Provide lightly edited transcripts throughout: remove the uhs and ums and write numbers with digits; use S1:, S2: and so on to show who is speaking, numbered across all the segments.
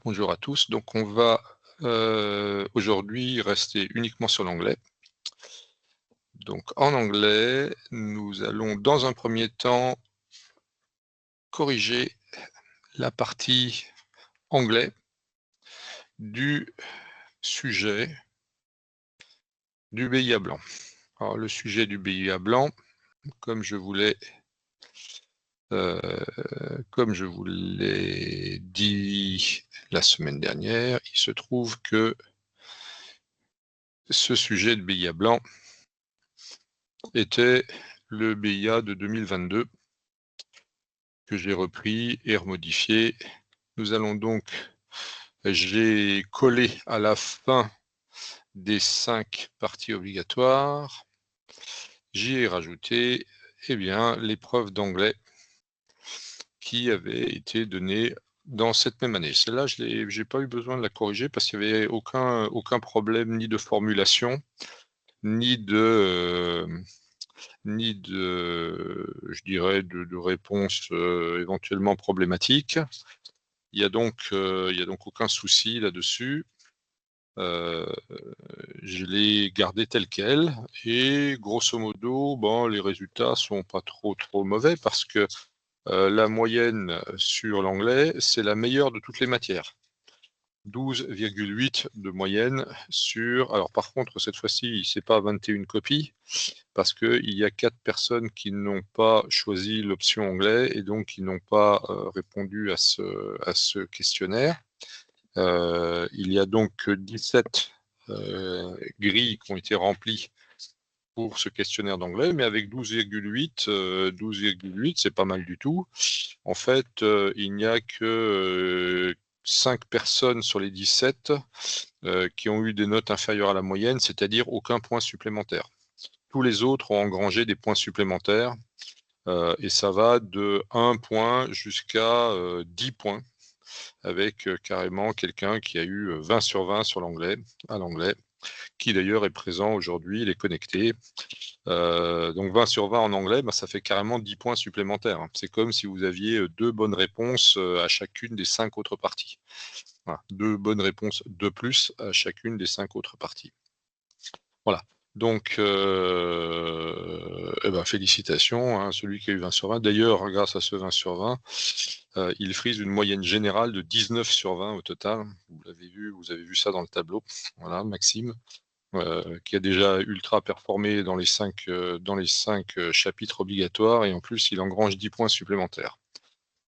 S1: Bonjour à tous. Donc on va aujourd'hui rester uniquement sur l'anglais. Donc en anglais, nous allons dans un premier temps corriger la partie anglais du sujet du BIA blanc. Alors le sujet du BIA blanc, comme je vous l'ai dit la semaine dernière, il se trouve que ce sujet de BIA blanc était le BIA de 2022 que j'ai repris et remodifié. Nous allons donc, j'ai collé à la fin des 5 parties obligatoires, j'y ai rajouté l'épreuve d'anglais qui avait été donnée dans cette même année. Celle-là, je n'ai pas eu besoin de la corriger parce qu'il n'y avait aucun problème ni de formulation, ni de, je dirais, de réponse éventuellement problématique. Il n'y a donc aucun souci là-dessus. Je l'ai gardé tel quel et grosso modo, bon, les résultats sont pas trop mauvais parce que la moyenne sur l'anglais, c'est la meilleure de toutes les matières. 12,8 de moyenne sur... Alors par contre, cette fois-ci, c'est pas 21 copies parce qu'il y a 4 personnes qui n'ont pas choisi l'option anglais et donc qui n'ont pas répondu à ce questionnaire. Il y a donc 17 grilles qui ont été remplies pour ce questionnaire d'anglais, mais avec 12,8, c'est pas mal du tout. En fait, il n'y a que 5 personnes sur les 17 qui ont eu des notes inférieures à la moyenne, c'est-à-dire aucun point supplémentaire. Tous les autres ont engrangé des points supplémentaires et ça va de 1 point jusqu'à 10 points avec carrément quelqu'un qui a eu 20 sur 20 sur l'anglais, à l'anglais, qui d'ailleurs est présent aujourd'hui, il est connecté. Donc 20 sur 20 en anglais, ça fait carrément 10 points supplémentaires. C'est comme si vous aviez 2 bonnes réponses à chacune des 5 autres parties. Voilà, 2 bonnes réponses de plus à chacune des 5 autres parties. Voilà. Donc, félicitations, hein, celui qui a eu 20 sur 20. D'ailleurs, grâce à ce 20 sur 20, il frise une moyenne générale de 19 sur 20 au total. Vous avez vu ça dans le tableau. Voilà, Maxime, qui a déjà ultra performé dans les 5 chapitres obligatoires et en plus, il engrange 10 points supplémentaires.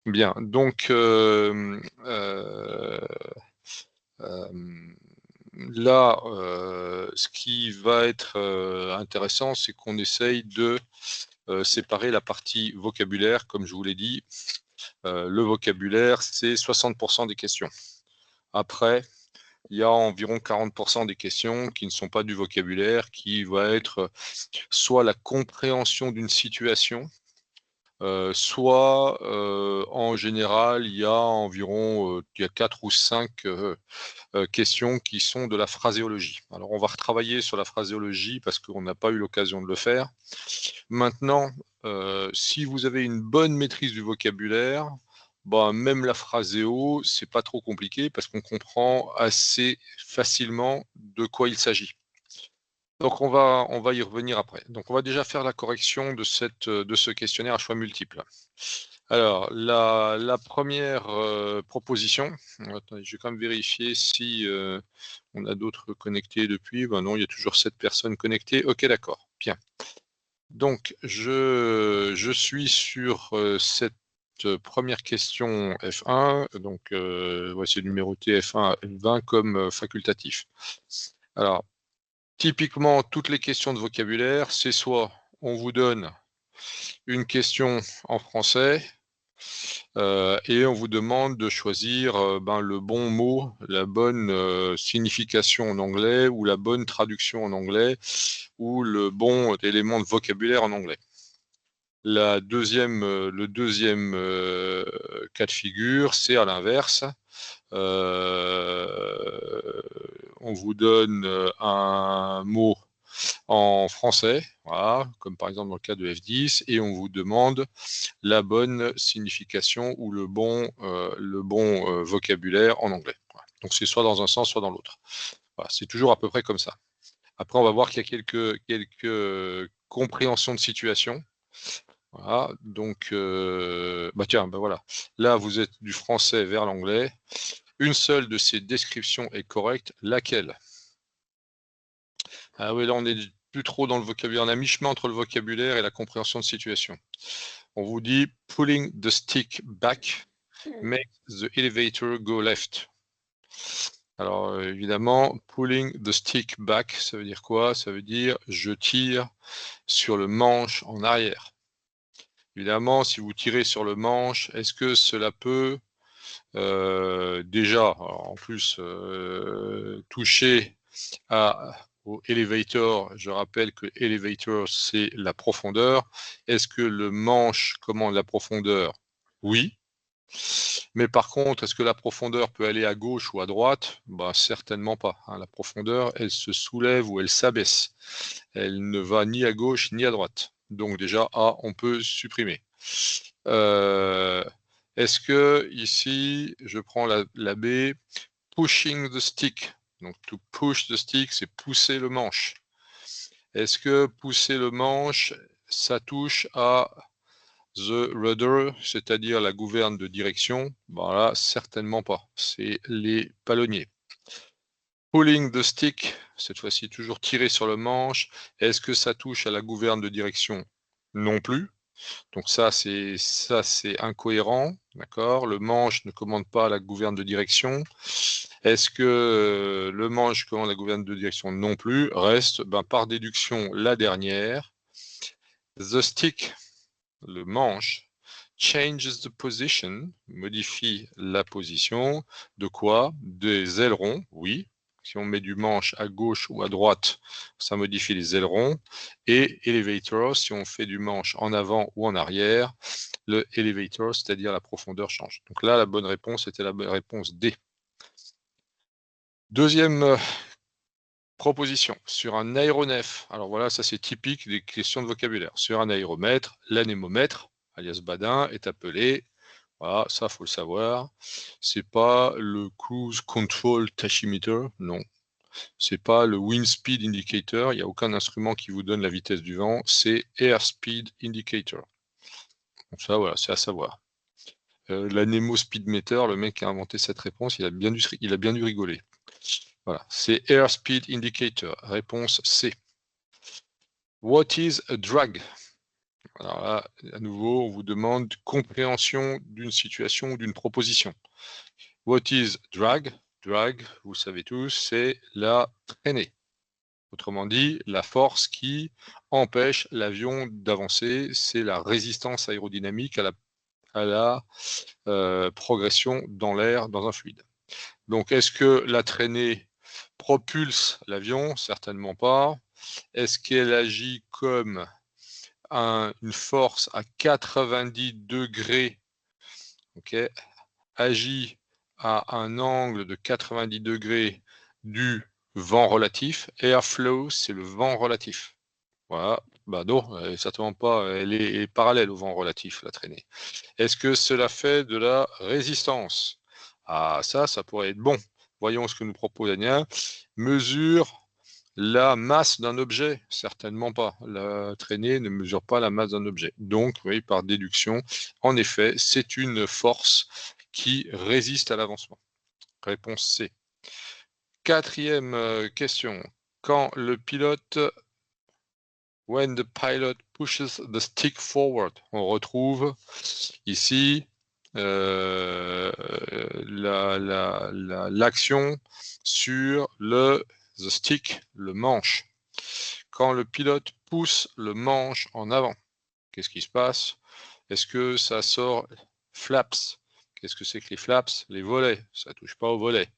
S1: Bien, donc là, ce qui va être intéressant, c'est qu'on essaye de séparer la partie vocabulaire, comme je vous l'ai dit. Le vocabulaire, c'est 60% des questions. Après, il y a environ 40% des questions qui ne sont pas du vocabulaire, qui va être soit la compréhension d'une situation, soit en général, il y a environ 4 ou 5 questions qui sont de la phraséologie. Alors on va retravailler sur la phraséologie parce qu'on n'a pas eu l'occasion de le faire. Maintenant, si vous avez une bonne maîtrise du vocabulaire, même la phraséo, c'est pas trop compliqué parce qu'on comprend assez facilement de quoi il s'agit. Donc on va y revenir après. Donc on va déjà faire la correction de ce questionnaire à choix multiples. Alors la première proposition, attendez, je vais quand même vérifier si on a d'autres connectés depuis. Non, il y a toujours 7 personnes connectées. Ok, d'accord, bien. Donc je suis sur cette première question F1, donc c'est numéroté F1 à F20 comme facultatif. Alors, typiquement, toutes les questions de vocabulaire, c'est soit on vous donne une question en français et on vous demande de choisir le bon mot, la bonne signification en anglais ou la bonne traduction en anglais ou le bon élément de vocabulaire en anglais. Le deuxième cas de figure, c'est à l'inverse. On vous donne un mot en français, voilà, comme par exemple dans le cas de F10, et on vous demande la bonne signification ou le bon vocabulaire en anglais. Donc c'est soit dans un sens, soit dans l'autre. Voilà, c'est toujours à peu près comme ça. Après, on va voir qu'il y a quelques compréhensions de situation. Voilà, donc, bah tiens, bah voilà. Là, vous êtes du français vers l'anglais. Une seule de ces descriptions est correcte. Laquelle? Ah oui, là, on est plus trop dans le vocabulaire. On est à mi-chemin entre le vocabulaire et la compréhension de situation. On vous dit pulling the stick back makes the elevator go left. Alors, évidemment, pulling the stick back, ça veut dire quoi? Ça veut dire je tire sur le manche en arrière. Évidemment, si vous tirez sur le manche, est-ce que cela peut déjà, en plus, toucher au elevator? Je rappelle que elevator, c'est la profondeur. Est-ce que le manche commande la profondeur? Oui. Mais par contre, est-ce que la profondeur peut aller à gauche ou à droite? Bah, certainement pas, hein. La profondeur, elle se soulève ou elle s'abaisse. Elle ne va ni à gauche ni à droite. Donc déjà, A, on peut supprimer. Est-ce que ici, je prends la B, pushing the stick. Donc to push the stick, c'est pousser le manche. Est-ce que pousser le manche, ça touche à the rudder, c'est-à-dire la gouverne de direction? Ben là, certainement pas. C'est les palonniers. Pulling the stick, cette fois-ci toujours tirer sur le manche. Est-ce que ça touche à la gouverne de direction? Non plus. Donc ça c'est incohérent, d'accord? Le manche ne commande pas la gouverne de direction. Est-ce que le manche commande la gouverne de direction? Non plus. Reste, ben, par déduction, la dernière. The stick, le manche, changes the position, modifie la position. De quoi? Des ailerons, oui. Si on met du manche à gauche ou à droite, ça modifie les ailerons. Et elevator, si on fait du manche en avant ou en arrière, le elevator, c'est-à-dire la profondeur, change. Donc là, la bonne réponse était la bonne réponse D. Deuxième proposition, sur un aéronef. Alors voilà, ça c'est typique des questions de vocabulaire. Sur un aéromètre, l'anémomètre, alias Badin, est appelé, voilà, ça faut le savoir. C'est pas le cruise control tachymeter, non. C'est pas le wind speed indicator, il n'y a aucun instrument qui vous donne la vitesse du vent, c'est airspeed indicator. Donc ça voilà, c'est à savoir. L'Anemo speedmeter, le mec qui a inventé cette réponse, il a bien dû rigoler. Voilà, c'est airspeed indicator, réponse C. What is a drag? Alors là, à nouveau, on vous demande compréhension d'une situation ou d'une proposition. What is drag? Drag, vous le savez tous, c'est la traînée. Autrement dit, la force qui empêche l'avion d'avancer, c'est la résistance aérodynamique à la progression dans l'air dans un fluide. Donc, est-ce que la traînée propulse l'avion? Certainement pas. Est-ce qu'elle agit comme une force à 90 degrés, okay, agit à un angle de 90 degrés du vent relatif? Airflow, c'est le vent relatif. Voilà, bah non, certainement pas, elle est parallèle au vent relatif, la traînée. Est-ce que cela fait de la résistance? Ah ça pourrait être bon. Voyons ce que nous propose Ania. Mesure la masse d'un objet? Certainement pas. La traînée ne mesure pas la masse d'un objet. Donc, oui, par déduction, en effet, c'est une force qui résiste à l'avancement. Réponse C. Quatrième question. Quand le pilote When the pilot pushes the stick forward. On retrouve ici l'action sur the stick, le manche. Quand le pilote pousse le manche en avant, qu'est-ce qui se passe? Est-ce que ça sort flaps? Qu'est-ce que c'est que les flaps? Les volets, ça touche pas au volet.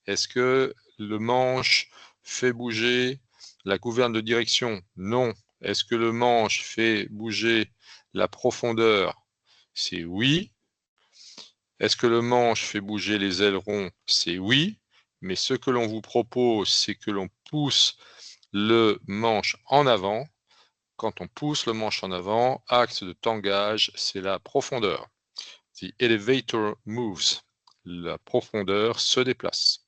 S1: Est-ce que le manche fait bouger la gouverne de direction? Non. Est-ce que le manche fait bouger la profondeur? C'est oui. Est-ce que le manche fait bouger les ailerons? C'est oui. Mais ce que l'on vous propose, c'est que l'on pousse le manche en avant. Quand on pousse le manche en avant, axe de tangage, c'est la profondeur. The elevator moves. la profondeur se déplace.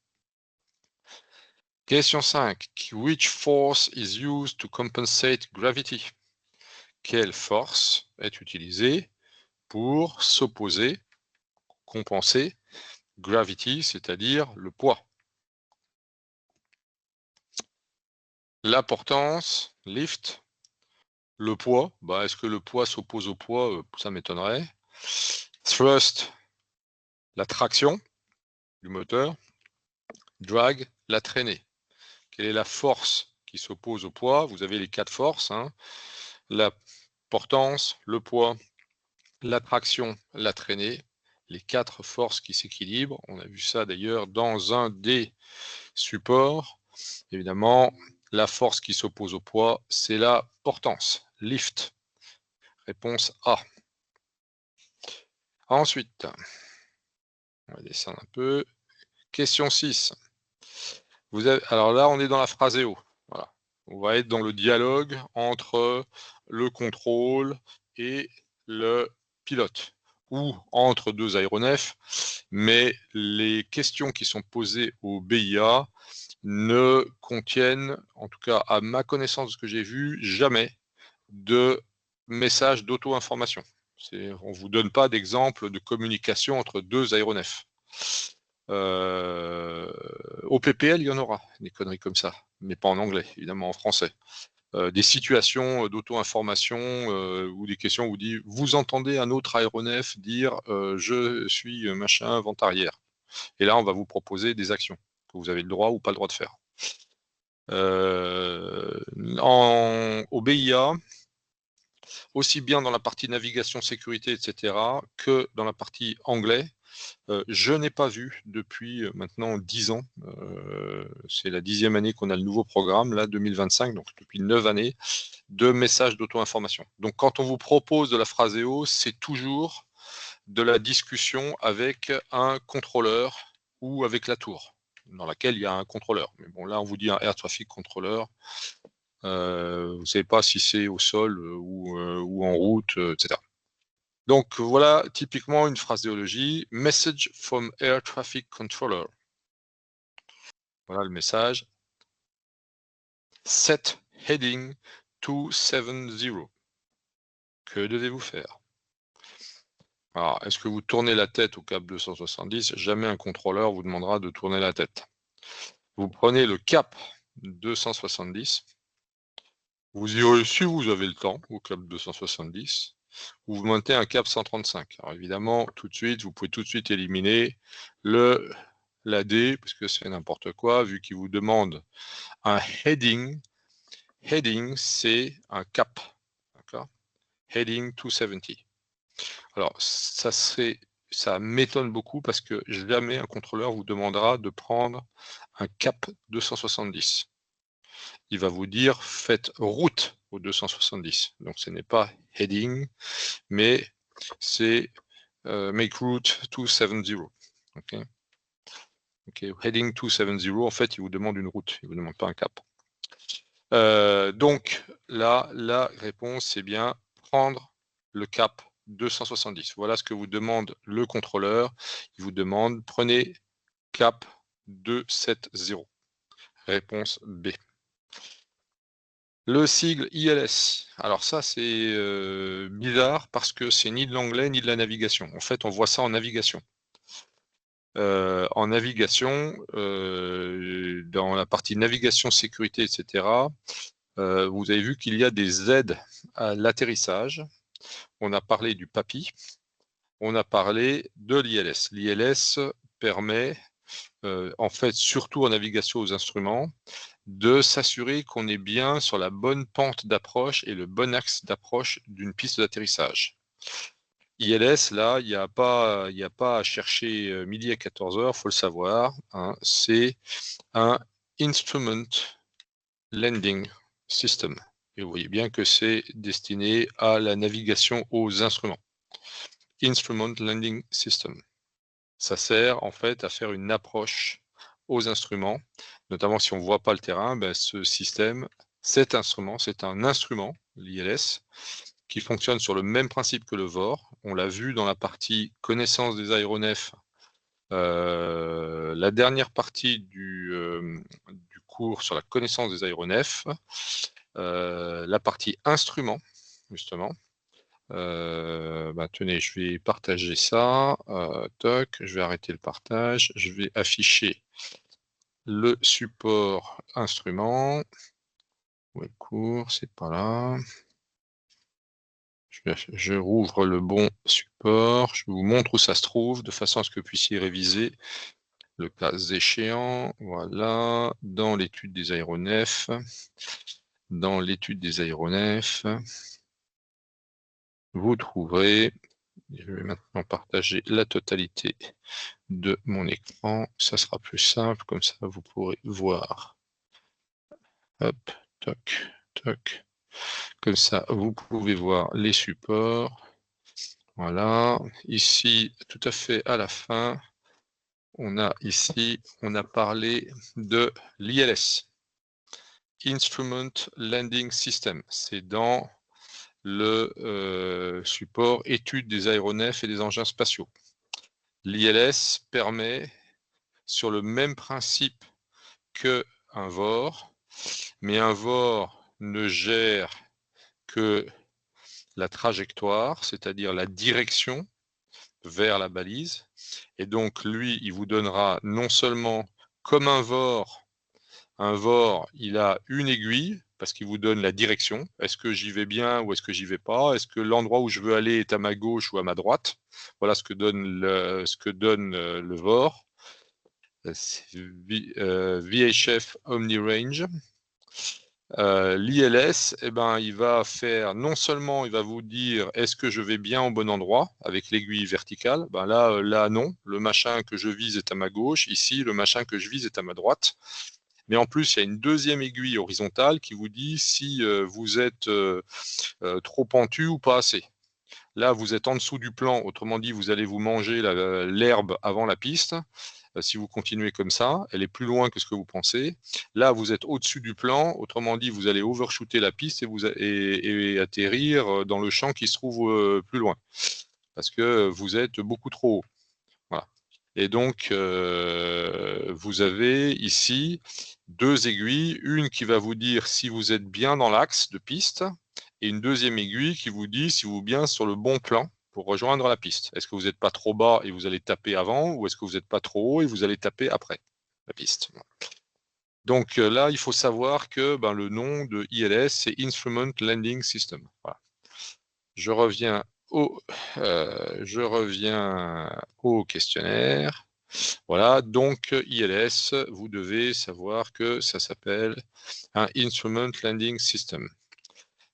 S1: Question 5. Which force is used to compensate gravity? Quelle force est utilisée pour s'opposer, compenser gravity, c'est-à-dire le poids? La portance, lift. Le poids, est-ce que le poids s'oppose au poids? Ça m'étonnerait. Thrust, la traction du moteur. Drag, la traînée. Quelle est la force qui s'oppose au poids? Vous avez les 4 forces, hein. La portance, le poids, la traction, la traînée. Les 4 forces qui s'équilibrent. On a vu ça d'ailleurs dans un des supports. Évidemment, la force qui s'oppose au poids, c'est la portance, lift. Réponse A. Ensuite, on va descendre un peu. Question 6. Alors là, on est dans la phraséo. Voilà. On va être dans le dialogue entre le contrôle et le pilote, ou entre deux aéronefs, mais les questions qui sont posées au BIA ne contiennent, en tout cas à ma connaissance de ce que j'ai vu, jamais de message d'auto-information. On ne vous donne pas d'exemple de communication entre deux aéronefs. Au PPL, il y en aura, des conneries comme ça, mais pas en anglais, évidemment en français. Des situations d'auto-information ou des questions où vous dites, vous entendez un autre aéronef dire je suis machin vent arrière. Et là, on va vous proposer des actions que vous avez le droit ou pas le droit de faire. Au BIA, aussi bien dans la partie navigation, sécurité, etc., que dans la partie anglais, je n'ai pas vu depuis maintenant 10 ans, c'est la 10e année qu'on a le nouveau programme, là 2025, donc depuis 9 années, de messages d'auto-information. Donc quand on vous propose de la phraséo, c'est toujours de la discussion avec un contrôleur ou avec la tour, dans laquelle il y a un contrôleur. Mais bon, là on vous dit un air traffic controller, vous ne savez pas si c'est au sol ou en route, etc. Donc voilà typiquement une phraséologie, message from air traffic controller. Voilà le message. Set heading 270. Que devez-vous faire? Alors, est-ce que vous tournez la tête au cap 270? Jamais un contrôleur vous demandera de tourner la tête. Vous prenez le cap 270. Vous irez, si vous avez le temps, au cap 270. Vous montez un cap 135. Alors évidemment, tout de suite, vous pouvez tout de suite éliminer la D, parce que c'est n'importe quoi, vu qu'il vous demande un heading. Heading, c'est un cap. D'accord? Heading 270. Alors, ça m'étonne beaucoup parce que jamais un contrôleur vous demandera de prendre un cap 270. Il va vous dire faites route au 270. Donc ce n'est pas heading, mais c'est make route 270. Okay. Okay. Heading 270, en fait, il vous demande une route, il ne vous demande pas un cap. Donc là, la réponse, c'est bien prendre le cap 270. Voilà ce que vous demande le contrôleur. Il vous demande prenez cap 270. Réponse B. Le sigle ILS. Alors ça, c'est bizarre parce que c'est ni de l'anglais ni de la navigation. En fait, on voit ça en navigation. En navigation, dans la partie navigation, sécurité, etc., vous avez vu qu'il y a des aides à l'atterrissage. On a parlé du PAPI, on a parlé de l'ILS. L'ILS permet, en fait, surtout en navigation aux instruments, de s'assurer qu'on est bien sur la bonne pente d'approche et le bon axe d'approche d'une piste d'atterrissage. ILS, là, il n'y a pas à chercher midi à 14h, il faut le savoir. Hein, c'est un Instrument Landing System. Et vous voyez bien que c'est destiné à la navigation aux instruments. Instrument Landing System. Ça sert en fait à faire une approche aux instruments, notamment si on ne voit pas le terrain, ce système, cet instrument, c'est un instrument, l'ILS, qui fonctionne sur le même principe que le VOR. On l'a vu dans la partie connaissance des aéronefs La dernière partie du cours sur la connaissance des aéronefs, la partie instruments, justement. Tenez, je vais partager ça. Toc, je vais arrêter le partage. Je vais afficher le support instrument. Où est le cours? C'est pas là. Je rouvre le bon support. Je vous montre où ça se trouve, de façon à ce que vous puissiez réviser le cas échéant. Voilà, dans l'étude des aéronefs. Dans l'étude des aéronefs, vous trouverez, je vais maintenant partager la totalité de mon écran. Ça sera plus simple, comme ça vous pourrez voir. Hop, toc, toc. Comme ça, vous pouvez voir les supports. Voilà. Ici, tout à fait à la fin, on a parlé de l'ILS. Instrument Landing System. C'est dans le support étude des aéronefs et des engins spatiaux. L'ILS permet, sur le même principe qu'un VOR, mais un VOR ne gère que la trajectoire, c'est-à-dire la direction vers la balise. Et donc, lui, il vous donnera non seulement comme un VOR, il a une aiguille, parce qu'il vous donne la direction. Est-ce que j'y vais bien ou est-ce que j'y vais pas? Est-ce que l'endroit où je veux aller est à ma gauche ou à ma droite? Voilà ce que donne le VOR. VHF Omni Range. L'ILS, il va faire, non seulement il va vous dire est-ce que je vais bien au bon endroit avec l'aiguille verticale, là non, le machin que je vise est à ma gauche, ici le machin que je vise est à ma droite. Mais en plus, il y a une deuxième aiguille horizontale qui vous dit si vous êtes trop pentu ou pas assez. Là, vous êtes en dessous du plan, autrement dit, vous allez vous manger l'herbe avant la piste. Si vous continuez comme ça, elle est plus loin que ce que vous pensez. Là, vous êtes au-dessus du plan, autrement dit, vous allez overshooter la piste et atterrir dans le champ qui se trouve plus loin, parce que vous êtes beaucoup trop haut. Voilà. Et donc, vous avez ici deux aiguilles, une qui va vous dire si vous êtes bien dans l'axe de piste, et une deuxième aiguille qui vous dit si vous êtes bien sur le bon plan pour rejoindre la piste. Est-ce que vous n'êtes pas trop bas et vous allez taper avant, ou est-ce que vous n'êtes pas trop haut et vous allez taper après la piste? Donc là, il faut savoir que le nom de ILS, c'est Instrument Landing System. Voilà. Je reviens au questionnaire. Voilà, donc ILS, vous devez savoir que ça s'appelle un Instrument Landing System.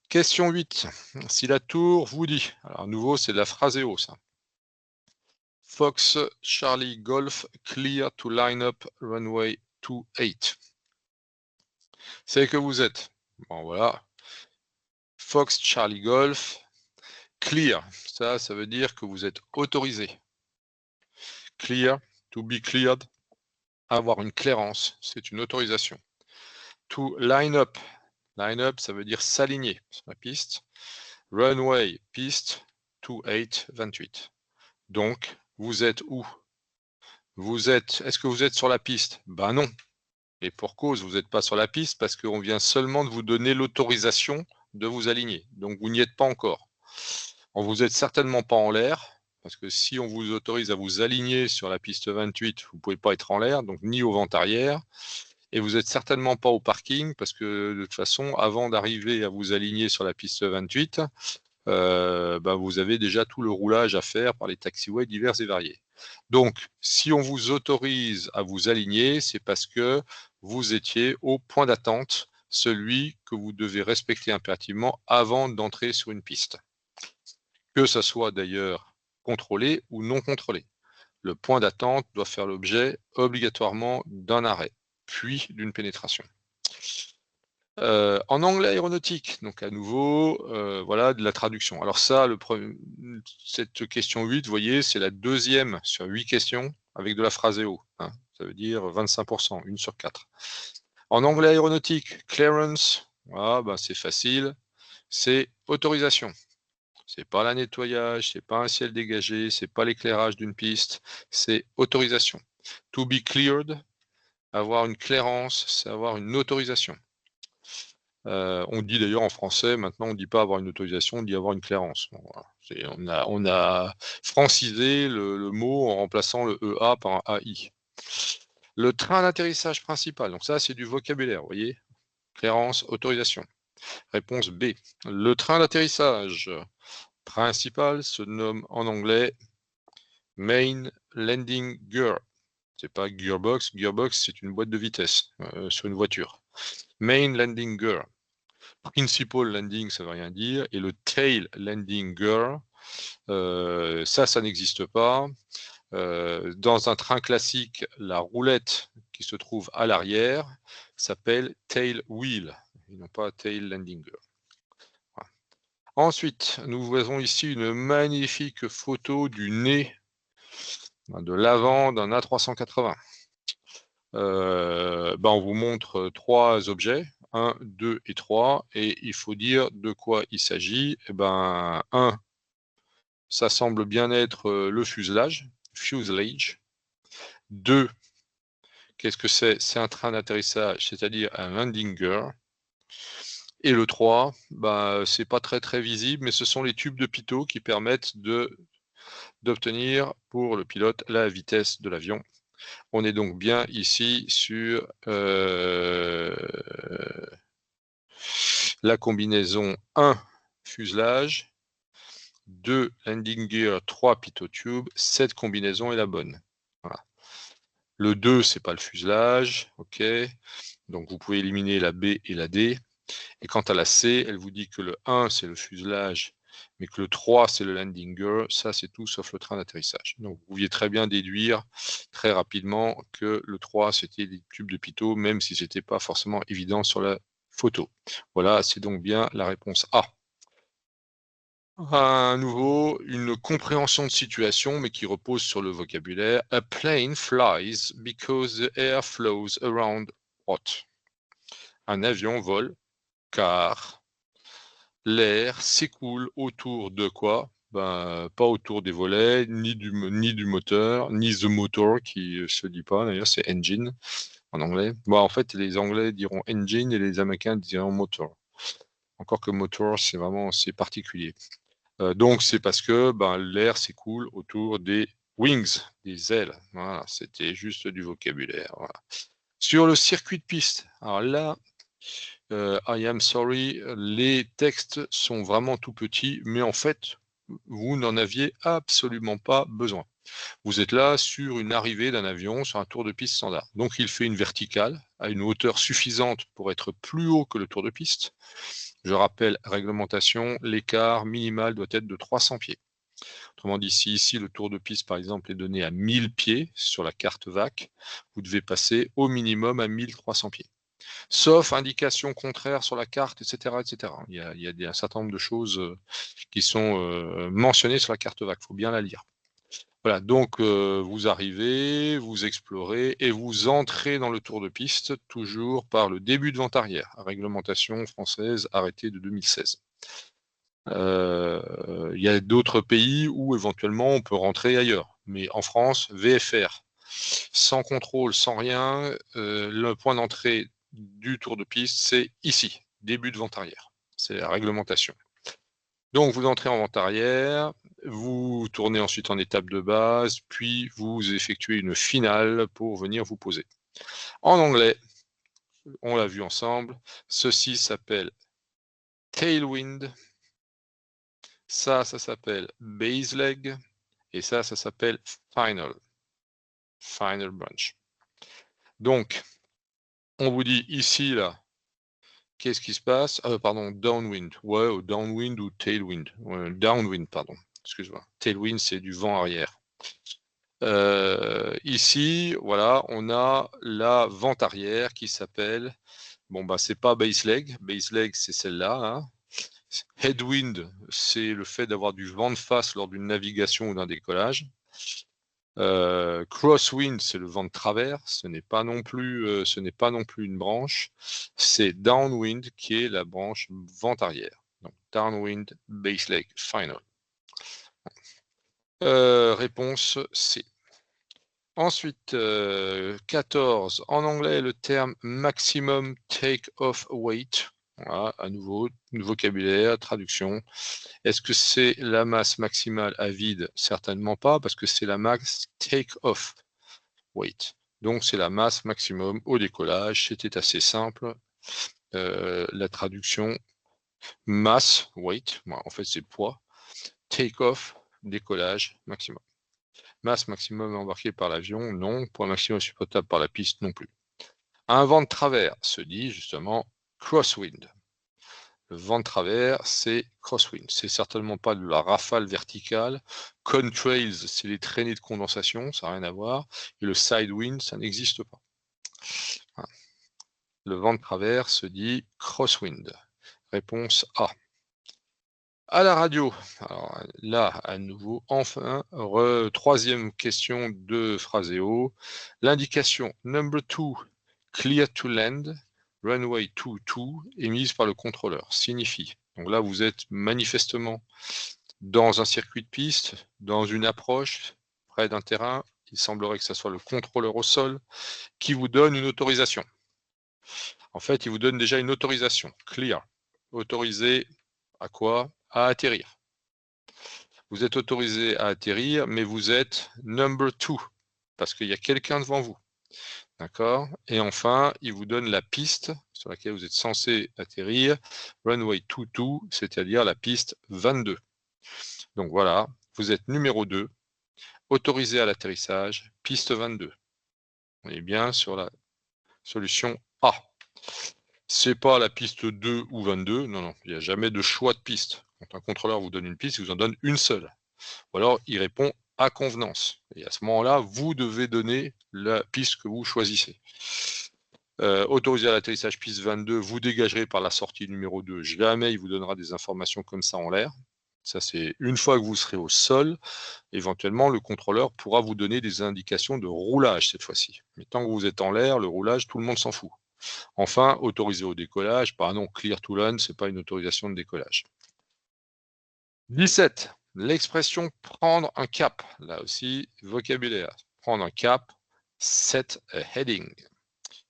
S1: Question 8. Si la tour vous dit, alors à nouveau c'est de la phraseo ça. Fox Charlie Golf clear to line up runway 28. C'est que vous êtes. Bon voilà. Fox Charlie Golf clear. Ça veut dire que vous êtes autorisé. Clear, to be cleared, avoir une clairance, c'est une autorisation. To line up. Line up, ça veut dire s'aligner sur la piste. Runway, piste, 28. Donc, vous êtes où? Est-ce que vous êtes sur la piste? Ben non. Et pour cause, vous n'êtes pas sur la piste parce qu'on vient seulement de vous donner l'autorisation de vous aligner. Donc, vous n'y êtes pas encore. Vous n'êtes certainement pas en l'air, parce que si on vous autorise à vous aligner sur la piste 28, vous ne pouvez pas être en l'air, donc ni au vent arrière. Et vous n'êtes certainement pas au parking, parce que de toute façon, avant d'arriver à vous aligner sur la piste 28, vous avez déjà tout le roulage à faire par les taxiways divers et variés. Donc, si on vous autorise à vous aligner, c'est parce que vous étiez au point d'attente, celui que vous devez respecter impérativement avant d'entrer sur une piste. Que ça soit d'ailleurs contrôlé ou non contrôlé. Le point d'attente doit faire l'objet obligatoirement d'un arrêt, puis d'une pénétration. En anglais aéronautique, donc à nouveau, voilà de la traduction. Alors ça, cette question 8, vous voyez, c'est la deuxième sur 8 questions avec de la phraseo. Hein, ça veut dire 25%, 1 sur 4. En anglais aéronautique, clearance, voilà, c'est facile, c'est autorisation. C'est pas la nettoyage, c'est pas un ciel dégagé, c'est pas l'éclairage d'une piste, c'est autorisation. To be cleared, avoir une clairance, c'est avoir une autorisation. On dit d'ailleurs en français, maintenant on dit pas avoir une autorisation, on dit avoir une clairance. Bon voilà, on a francisé le mot en remplaçant le EA par un AI. Le train d'atterrissage principal, donc ça c'est du vocabulaire, vous voyez? Clairance, autorisation. Réponse B. Le train d'atterrissage principal se nomme en anglais Main Landing Gear. C'est pas gearbox, gearbox c'est une boîte de vitesse sur une voiture. Main Landing Gear. Principal landing, ça veut rien dire, et le tail landing gear, ça n'existe pas. Dans un train classique, la roulette qui se trouve à l'arrière s'appelle tail wheel, et non pas tail landing gear. Voilà. Ensuite, nous voyons ici une magnifique photo du nez de l'avant d'un A380. On vous montre 3 objets, 1, 2 et 3, et il faut dire de quoi il s'agit. 1, ça semble bien être le fuselage. 2, qu'est-ce que c'est? C'est un train d'atterrissage, c'est-à-dire un landing gear. Et le 3, c'est pas très visible, mais ce sont les tubes de pitot qui permettent d'obtenir pour le pilote la vitesse de l'avion. On est donc bien ici sur la combinaison 1 fuselage, 2 landing gear, 3 pitot tube. Cette combinaison est la bonne. Voilà. Le 2, c'est pas le fuselage, ok. Donc vous pouvez éliminer la B et la D. Et quant à la C, elle vous dit que le 1, c'est le fuselage, mais que le 3, c'est le landing gear. Ça, c'est tout sauf le train d'atterrissage. Donc vous pouviez très bien déduire très rapidement que le 3, c'était des tubes de pitot, même si ce n'était pas forcément évident sur la photo. Voilà, c'est donc bien la réponse A. À nouveau, une compréhension de situation, mais qui repose sur le vocabulaire. A plane flies because the air flows around what? Un avion vole car l'air s'écoule autour de quoi? Pas autour des volets, ni du moteur, ni the motor qui se dit pas d'ailleurs, c'est engine en anglais. En fait, les Anglais diront engine et les Américains diront motor. Encore que motor, c'est particulier. Donc c'est parce que l'air s'écoule autour des wings, des ailes. Voilà, c'était juste du vocabulaire. Voilà. Sur le circuit de piste, alors là, I am sorry, les textes sont vraiment tout petits, mais en fait, vous n'en aviez absolument pas besoin. Vous êtes là sur une arrivée d'un avion, sur un tour de piste standard. Donc il fait une verticale à une hauteur suffisante pour être plus haut que le tour de piste. Je rappelle, réglementation, l'écart minimal doit être de 300 pieds. Autrement dit, si ici le tour de piste, par exemple, est donné à 1000 pieds sur la carte VAC, vous devez passer au minimum à 1300 pieds. Sauf indication contraire sur la carte, etc. etc. Il y a un certain nombre de choses qui sont mentionnées sur la carte VAC, il faut bien la lire. Voilà, donc vous arrivez, vous explorez et vous entrez dans le tour de piste, toujours par le début de vente arrière, réglementation française arrêtée de 2016. Il y a d'autres pays où éventuellement on peut rentrer ailleurs, mais en France, VFR, sans contrôle, sans rien, le point d'entrée du tour de piste, c'est ici, début de vente arrière. C'est la réglementation. Donc vous entrez en vente arrière, vous tournez ensuite en étape de base, puis vous effectuez une finale pour venir vous poser. En anglais, on l'a vu ensemble, ceci s'appelle tailwind, ça s'appelle base leg, et ça s'appelle final branch. Donc, on vous dit ici, là, qu'est-ce qui se passe? Pardon, downwind. Ouais, ou downwind ou tailwind. Downwind, pardon. Excuse-moi. Tailwind, c'est du vent arrière. Ici, voilà, on a la vente arrière qui s'appelle, c'est pas base leg. Base leg, c'est celle-là. Hein. Headwind, c'est le fait d'avoir du vent de face lors d'une navigation ou d'un décollage. Crosswind, c'est le vent de travers, ce n'est pas non plus une branche. C'est downwind qui est la branche vent arrière. Donc, downwind base leg final. Réponse C. Ensuite, 14. En anglais, le terme maximum take-off weight. Voilà, à nouveau, vocabulaire, traduction. Est-ce que c'est la masse maximale à vide? Certainement pas, parce que c'est la max take-off weight. Donc, c'est la masse maximum au décollage. C'était assez simple. La traduction masse, weight, en fait, c'est poids. Take-off, décollage, maximum. Masse maximum embarquée par l'avion, non. Poids maximum supportable par la piste, non plus. Un vent de travers se dit justement crosswind. Le vent de travers, c'est crosswind. C'est certainement pas de la rafale verticale. Contrails, c'est les traînées de condensation, ça n'a rien à voir. Et le sidewind, ça n'existe pas. Voilà. Le vent de travers se dit crosswind. Réponse A. À la radio, alors là, à nouveau, enfin, troisième question de Phraseo. L'indication number 2, clear to land, runway 22, émise par le contrôleur, signifie, donc là, vous êtes manifestement dans un circuit de piste, dans une approche, près d'un terrain, il semblerait que ce soit le contrôleur au sol qui vous donne une autorisation. En fait, il vous donne déjà une autorisation, clear, autorisé à quoi? À atterrir. Vous êtes autorisé à atterrir, mais vous êtes number 2, parce qu'il y a quelqu'un devant vous. D'accord? Et enfin, il vous donne la piste sur laquelle vous êtes censé atterrir, runway 22, c'est-à-dire la piste 22. Donc voilà, vous êtes numéro 2, autorisé à l'atterrissage, piste 22. On est bien sur la solution A. C'est pas la piste 2 ou 22, non, non, il n'y a jamais de choix de piste. Quand un contrôleur vous donne une piste, il vous en donne une seule. Ou alors, il répond à convenance. Et à ce moment-là, vous devez donner la piste que vous choisissez. Autorisé à l'atterrissage piste 22, vous dégagerez par la sortie numéro 2. Jamais il vous donnera des informations comme ça en l'air. Ça, c'est une fois que vous serez au sol, éventuellement, le contrôleur pourra vous donner des indications de roulage cette fois-ci. Mais tant que vous êtes en l'air, le roulage, tout le monde s'en fout. Enfin, autorisé au décollage, non, clear to land, c'est pas une autorisation de décollage. 17. L'expression prendre un cap. Là aussi, vocabulaire. Prendre un cap, set a heading.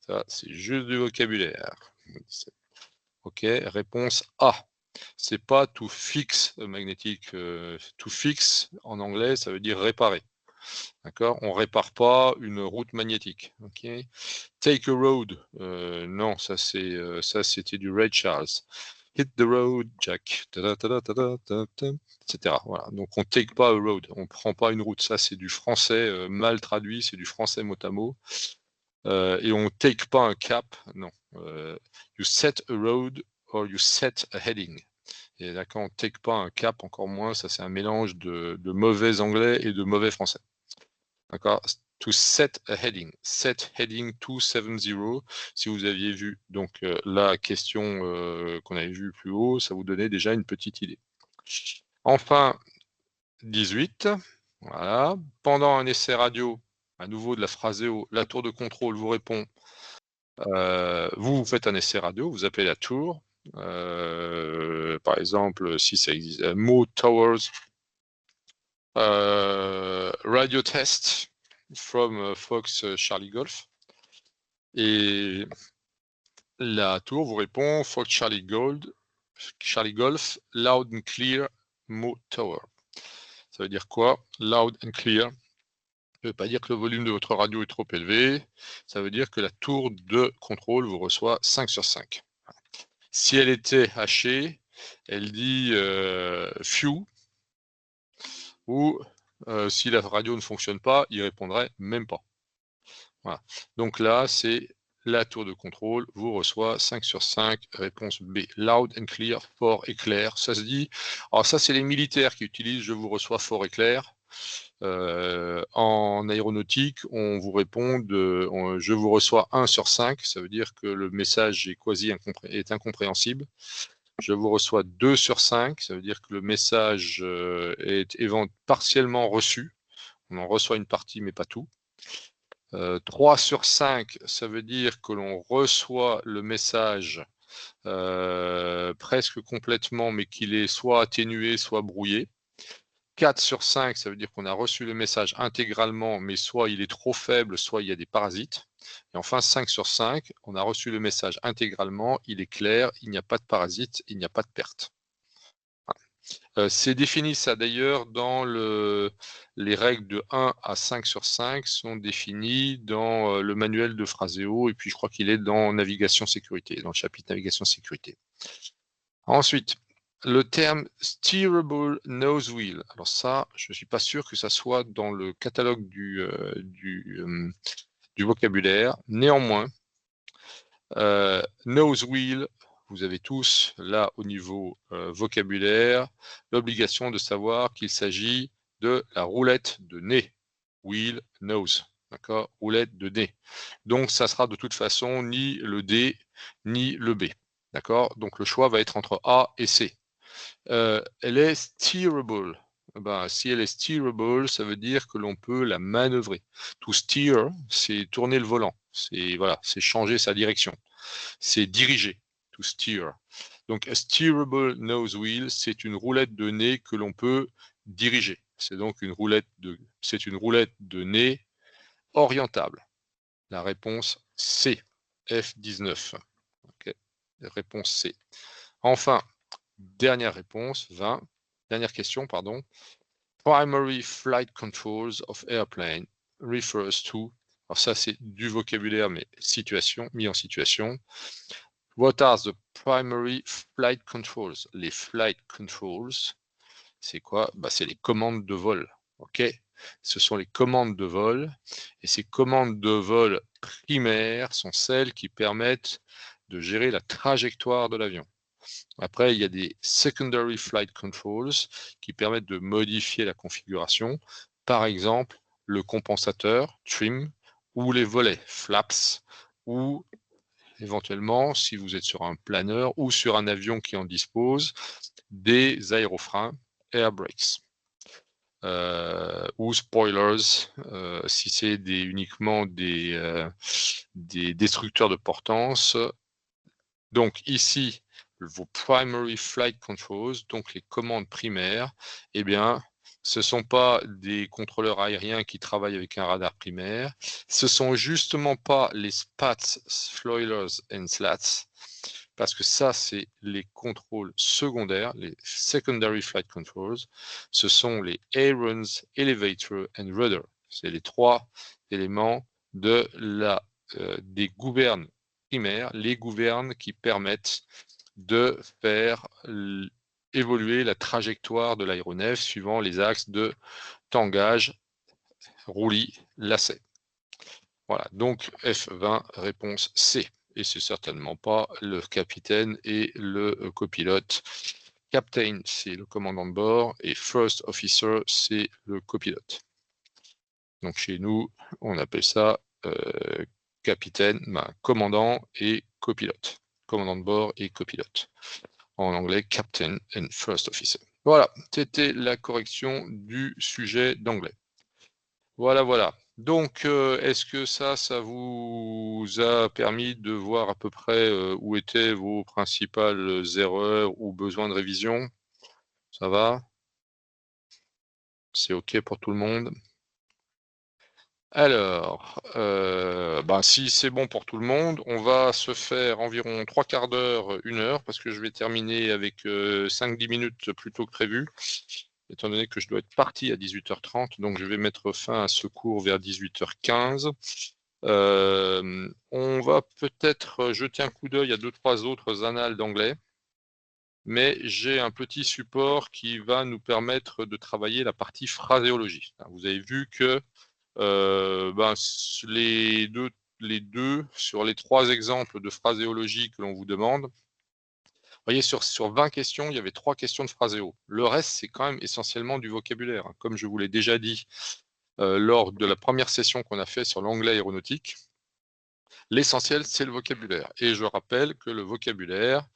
S1: Ça, c'est juste du vocabulaire. Ok, réponse A. C'est pas to fix magnétique. To fix, en anglais, ça veut dire réparer. D'accord? On répare pas une route magnétique. Ok? Take a road. Non, ça c'était du Ray Charles. Hit the road, Jack. Etc. Voilà. Donc on take pas a road. On prend pas une route. Ça c'est du français mal traduit. C'est du français mot à mot. Et on take pas un cap. Non. You set a road or you set a heading. Et là, quand on take pas un cap, encore moins, ça c'est un mélange de mauvais anglais et de mauvais français. D'accord? To set a heading. Set heading 270. Si vous aviez vu donc la question qu'on avait vue plus haut, ça vous donnait déjà une petite idée. Enfin, 18. Voilà. Pendant un essai radio, à nouveau de la Phraseo, la tour de contrôle vous répond. Vous faites un essai radio, vous appelez la tour. Par exemple, si ça existe, Mo Towers radio test from Fox Charlie Golf. Et la tour vous répond Fox Charlie Golf, loud and clear, Mo Tower. Ça veut dire quoi? Loud and clear. Ça ne veut pas dire que le volume de votre radio est trop élevé. Ça veut dire que la tour de contrôle vous reçoit 5 sur 5. Si elle était hachée, elle dit few, ou si la radio ne fonctionne pas, il répondrait même pas. Voilà. Donc là, c'est la tour de contrôle vous reçoit 5 sur 5, réponse B. Loud and clear, fort et clair. Ça se dit. Alors ça, c'est les militaires qui utilisent je vous reçois fort et clair. En aéronautique, on vous répond je vous reçois 1 sur 5, ça veut dire que le message est incompréhensible. Je vous reçois 2 sur 5, ça veut dire que le message est partiellement reçu. On en reçoit une partie, mais pas tout. 3 sur 5, ça veut dire que l'on reçoit le message, presque complètement, mais qu'il est soit atténué, soit brouillé. 4 sur 5, ça veut dire qu'on a reçu le message intégralement, mais soit il est trop faible, soit il y a des parasites. Et enfin, 5 sur 5, on a reçu le message intégralement, il est clair, il n'y a pas de parasites, il n'y a pas de perte. C'est défini ça d'ailleurs dans les règles de 1 à 5 sur 5 sont définies dans le manuel de Phraseo et puis je crois qu'il est dans navigation sécurité, dans le chapitre navigation sécurité. Ensuite, le terme steerable nose wheel. Alors ça, je ne suis pas sûr que ça soit dans le catalogue du vocabulaire. Néanmoins, nose wheel, vous avez tous là au niveau vocabulaire l'obligation de savoir qu'il s'agit de la roulette de nez. Wheel, nose. D'accord? Roulette de nez. Donc ça sera de toute façon ni le D ni le B. D'accord? Donc le choix va être entre A et C. Elle est steerable. Ben, si elle est steerable, ça veut dire que l'on peut la manœuvrer. To steer, c'est tourner le volant. C'est voilà, c'est changer sa direction. C'est diriger. To steer. Donc, a steerable nose wheel, c'est une roulette de nez que l'on peut diriger. C'est donc une roulette de nez orientable. La réponse C. F19. Okay. Réponse C. Enfin, dernière réponse, 20. Dernière question, pardon. Primary flight controls of airplane refers to. Alors ça, c'est du vocabulaire, mais situation, mis en situation. What are the primary flight controls? Les flight controls, c'est quoi? Bah, c'est les commandes de vol. Ok? Ce sont les commandes de vol. Et ces commandes de vol primaires sont celles qui permettent de gérer la trajectoire de l'avion. Après, il y a des secondary flight controls qui permettent de modifier la configuration. Par exemple, le compensateur, trim, ou les volets, flaps, ou éventuellement, si vous êtes sur un planeur ou sur un avion qui en dispose, des aérofreins, air brakes. Ou spoilers, si c'est uniquement des destructeurs de portance. Donc ici, vos primary flight controls, donc les commandes primaires, eh bien, ce ne sont pas des contrôleurs aériens qui travaillent avec un radar primaire. Ce ne sont justement pas les SPATs, spoilers and slats, parce que ça, c'est les contrôles secondaires, les secondary flight controls. Ce sont les ailerons, elevator and rudder. C'est les trois éléments de des gouvernes primaires, les gouvernes qui permettent de faire évoluer la trajectoire de l'aéronef suivant les axes de tangage, roulis, lacet. Voilà, donc F20, réponse C. Et c'est certainement pas le capitaine et le copilote. Captain, c'est le commandant de bord, et First Officer, c'est le copilote. Donc chez nous, on appelle ça capitaine, commandant et copilote. Commandant de bord et copilote. En anglais, Captain and First Officer. Voilà, c'était la correction du sujet d'anglais. Voilà, voilà. Donc, est-ce que ça vous a permis de voir à peu près où étaient vos principales erreurs ou besoins de révision? Ça va? C'est OK pour tout le monde? Alors, si c'est bon pour tout le monde, on va se faire environ 3/4 d'heure, 1 heure, parce que je vais terminer avec 5-10 minutes plus tôt que prévu, étant donné que je dois être parti à 18h30, donc je vais mettre fin à ce cours vers 18h15. On va peut-être jeter un coup d'œil à 2-3 autres annales d'anglais, mais j'ai un petit support qui va nous permettre de travailler la partie phraséologie. Vous avez vu que les deux sur les 3 exemples de phraséologie que l'on vous demande, vous voyez sur 20 questions, il y avait 3 questions de phraséo. Le reste, c'est quand même essentiellement du vocabulaire, hein. Comme je vous l'ai déjà dit lors de la première session qu'on a fait sur l'anglais aéronautique, l'essentiel, c'est le vocabulaire. Et je rappelle que le vocabulaire,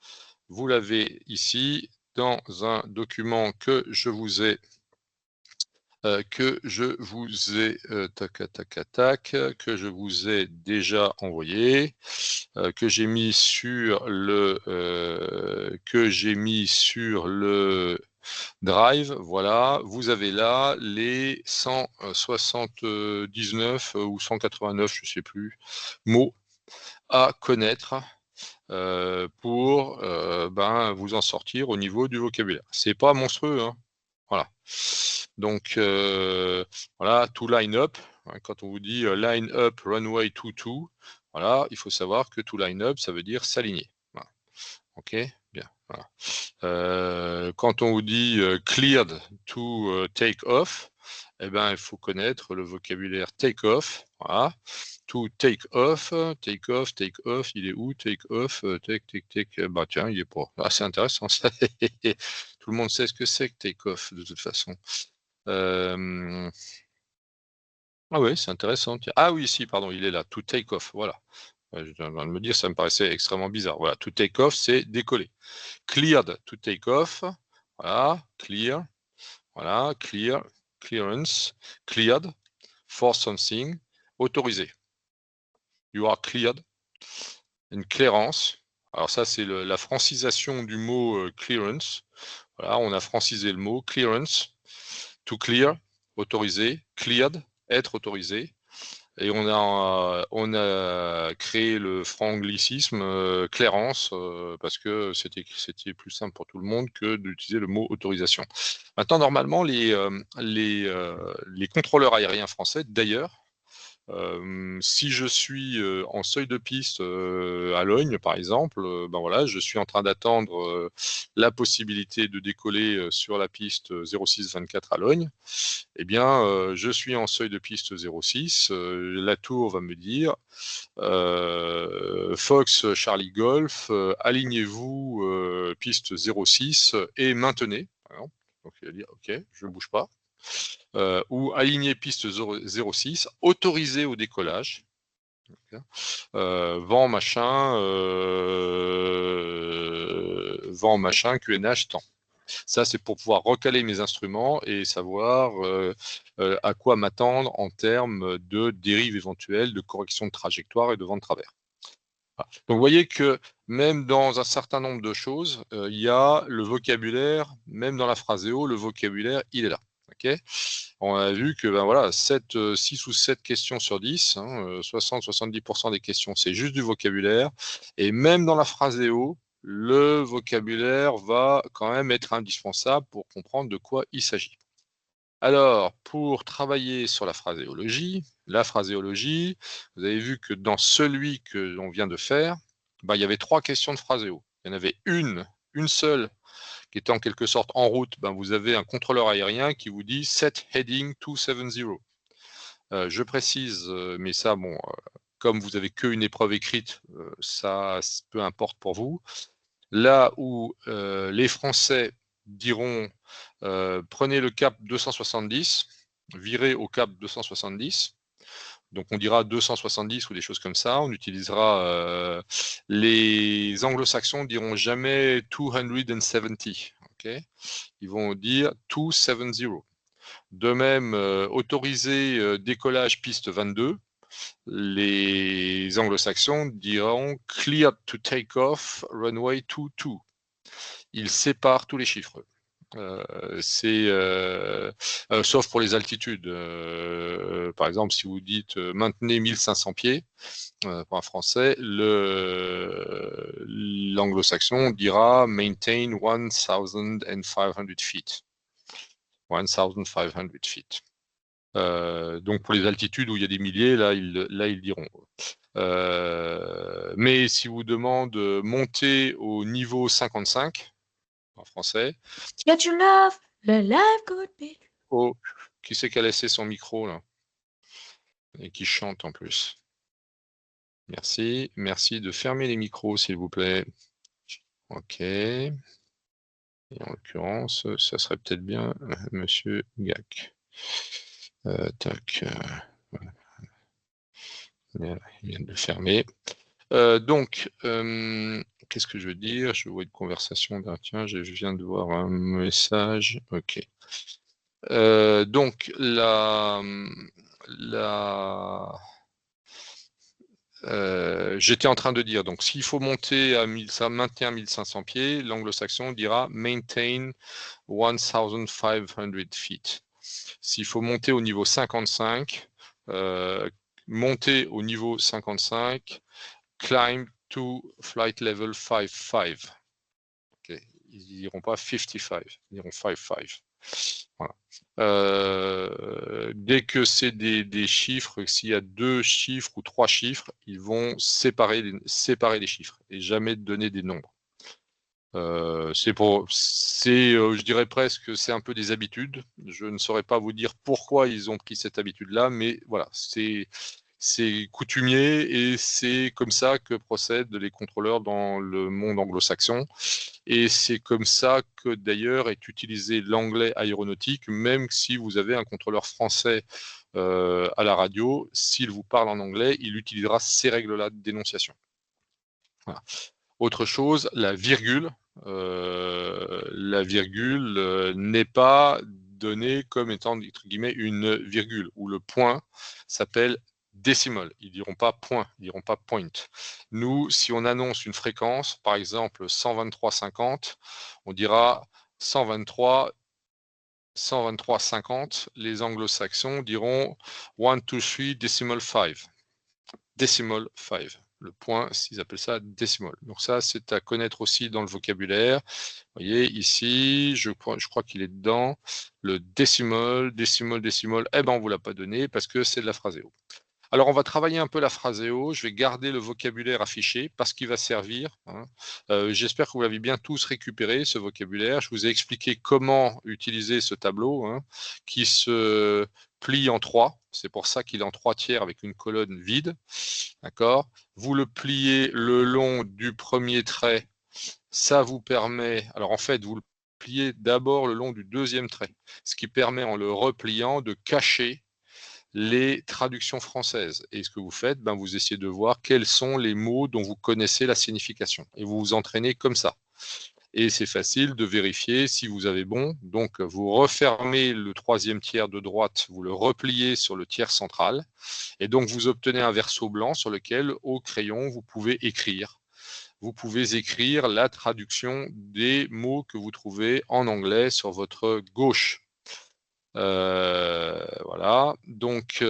S1: vous l'avez ici dans un document que je vous ai que je vous ai que je vous ai déjà envoyé, que j'ai mis sur le Drive. Voilà, vous avez là les 179 ou 189, je sais plus, mots à connaître pour vous en sortir au niveau du vocabulaire. C'est pas monstrueux, hein. Voilà. Donc voilà, to line up, hein, quand on vous dit line up runway 22, voilà, il faut savoir que to line up, ça veut dire s'aligner. Voilà. OK, bien. Voilà. Quand on vous dit cleared to take off, eh ben, il faut connaître le vocabulaire take off. Voilà. To take off, il est où? Take off, bah tiens, il est pas. Ah, c'est intéressant ça. Tout le monde sait ce que c'est que take off de toute façon. Ah oui, c'est intéressant. Tiens. Ah oui, si, pardon, il est là. To take off, voilà. Je viens de me dire, ça me paraissait extrêmement bizarre. Voilà, to take off, c'est décoller. Cleared to take off, voilà, clear, voilà, clearance, cleared, for something, autorisé. You are cleared, une clairance. Alors ça, c'est la francisation du mot clearance. Voilà, on a francisé le mot clearance, to clear, autorisé, cleared, être autorisé. Et on a créé le franglicisme clairance parce que c'était plus simple pour tout le monde que d'utiliser le mot autorisation. Maintenant, normalement, les contrôleurs aériens français, d'ailleurs, si je suis en seuil de piste à Logne, par exemple, ben voilà, je suis en train d'attendre la possibilité de décoller sur la piste 0624 à Logne. Eh bien, je suis en seuil de piste 06. La tour va me dire Fox Charlie Golf, alignez-vous piste 06 et maintenez. Donc, il va dire OK, je ne bouge pas. Ou aligner piste 06, autorisé au décollage. Vent machin, QNH temps. Ça, c'est pour pouvoir recaler mes instruments et savoir à quoi m'attendre en termes de dérive éventuelle, de correction de trajectoire et de vent de travers. Voilà. Donc, vous voyez que même dans un certain nombre de choses, il y a le vocabulaire, même dans la phraseo, le vocabulaire, il est là. Okay, on a vu que ben voilà, 6 ou 7 questions sur 10, hein, 60-70% des questions, c'est juste du vocabulaire. Et même dans la phraseo, le vocabulaire va quand même être indispensable pour comprendre de quoi il s'agit. Alors, pour travailler sur la phraséologie, vous avez vu que dans celui que l'on vient de faire, ben, il y avait 3 questions de phraséo. Il y en avait une seule qui était en quelque sorte en route. Ben, vous avez un contrôleur aérien qui vous dit set heading 270. Je précise, mais ça, bon, comme vous avez qu'une épreuve écrite, ça, peu importe pour vous. Là où les Français diront prenez le cap 270, virez au cap 270. Donc on dira 270 ou des choses comme ça. On utilisera les anglo-saxons diront jamais 270. Okay, ils vont dire 270. De même, autoriser décollage piste 22. Les anglo-saxons diront cleared to take off runway 22. Ils séparent tous les chiffres. Sauf pour les altitudes. Par exemple, si vous dites maintenez 1500 pieds, pour un français, l'anglo-saxon dira maintain 1500 feet. 1500 feet. Donc pour les altitudes où il y a des milliers, là ils diront. Mais si vous demande monter au niveau 55, en français.
S2: Get your love, the life could be.
S1: Oh, qui c'est qui a laissé son micro là? Et qui chante en plus. Merci. Merci de fermer les micros, s'il vous plaît. OK. Et en l'occurrence, ça serait peut-être bien monsieur Gac. Tac. Voilà, il vient de le fermer. Donc, qu'est-ce que je veux dire? Je vois une conversation. Tiens, je viens de voir un message. OK. Donc, j'étais en train de dire, donc s'il faut monter à maintenir 1500 pieds, l'anglo-saxon dira maintain 1500 feet. S'il faut monter au niveau 55, monter au niveau 55, climb to flight level 55. Okay. Ils ne diront pas 55, ils diront 55. Voilà. Dès que c'est des chiffres, s'il y a 2 chiffres ou 3 chiffres, ils vont séparer les chiffres et jamais donner des nombres. Je dirais presque, c'est un peu des habitudes. Je ne saurais pas vous dire pourquoi ils ont pris cette habitude-là, mais voilà, c'est coutumier et c'est comme ça que procèdent les contrôleurs dans le monde anglo-saxon. Et c'est comme ça que d'ailleurs est utilisé l'anglais aéronautique, même si vous avez un contrôleur français à la radio, s'il vous parle en anglais, il utilisera ces règles-là de dénonciation. Voilà. Autre chose, la virgule. La virgule n'est pas donnée comme étant, entre guillemets, une virgule, où le point s'appelle décimal. Ils diront pas point, ils diront pas point. Nous, si on annonce une fréquence, par exemple 123,50, on dira 123,50. Les anglo-saxons diront 1, 2, 3, decimal 5. Decimal 5. Le point, ils appellent ça décimal. Donc ça, c'est à connaître aussi dans le vocabulaire. Vous voyez, ici, je crois qu'il est dedans. Le décimal, eh ben, on ne vous l'a pas donné parce que c'est de la phraséo. Alors, on va travailler un peu la phraséo. Je vais garder le vocabulaire affiché parce qu'il va servir. J'espère que vous l'avez bien tous récupéré, ce vocabulaire. Je vous ai expliqué comment utiliser ce tableau qui se plie en 3. C'est pour ça qu'il est en 3 tiers avec une colonne vide. D'accord? Vous le pliez le long du premier trait. Ça vous permet, alors en fait, vous le pliez d'abord le long du deuxième trait, ce qui permet en le repliant de cacher les traductions françaises. Et ce que vous faites, ben, vous essayez de voir quels sont les mots dont vous connaissez la signification. Et vous vous entraînez comme ça. Et c'est facile de vérifier si vous avez bon. Donc, vous refermez le troisième tiers de droite, vous le repliez sur le tiers central. Et donc, vous obtenez un verso blanc sur lequel, au crayon, vous pouvez écrire. Vous pouvez écrire la traduction des mots que vous trouvez en anglais sur votre gauche. Voilà, donc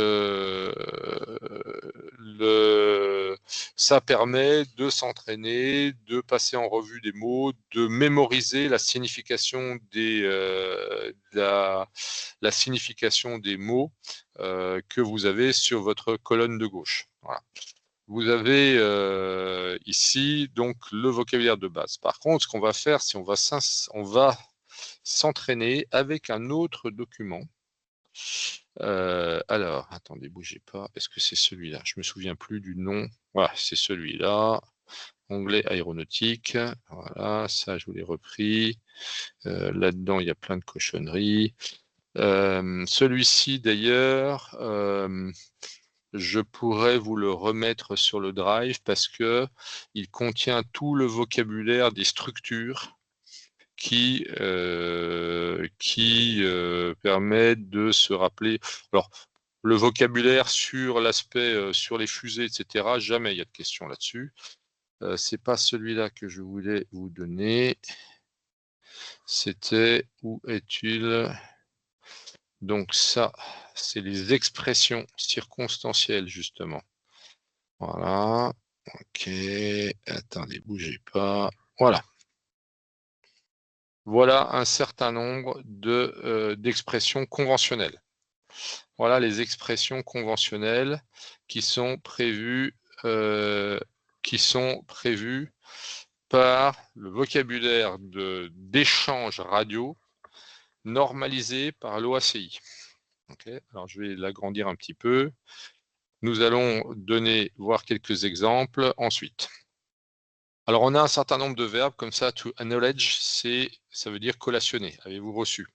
S1: ça permet de s'entraîner, de passer en revue des mots, de mémoriser la signification la signification des mots que vous avez sur votre colonne de gauche. Voilà. Vous avez ici donc le vocabulaire de base. Par contre, ce qu'on va faire, c'est on va s'entraîner avec un autre document. Alors, attendez, bougez pas. Est-ce que c'est celui-là? Je me souviens plus du nom. Voilà, c'est celui-là. Onglet aéronautique. Voilà, ça, je vous l'ai repris. Là-dedans, il y a plein de cochonneries. Celui-ci, d'ailleurs, je pourrais vous le remettre sur le drive parce que il contient tout le vocabulaire des structures qui permettent de se rappeler. Alors, le vocabulaire sur l'aspect, sur les fusées, etc., jamais il y a de question là-dessus. C'est pas celui-là que je voulais vous donner. C'était, où est-il? Donc ça, c'est les expressions circonstancielles, justement. Voilà. Ok. Attendez, bougez pas. Voilà. Voilà un certain nombre d'expressions conventionnelles. Voilà les expressions conventionnelles qui sont prévues par le vocabulaire d'échange radio normalisé par l'OACI. Okay. Alors je vais l'agrandir un petit peu. Nous allons voir quelques exemples ensuite. Alors, on a un certain nombre de verbes comme ça. To acknowledge, ça veut dire collationner. Avez-vous reçu?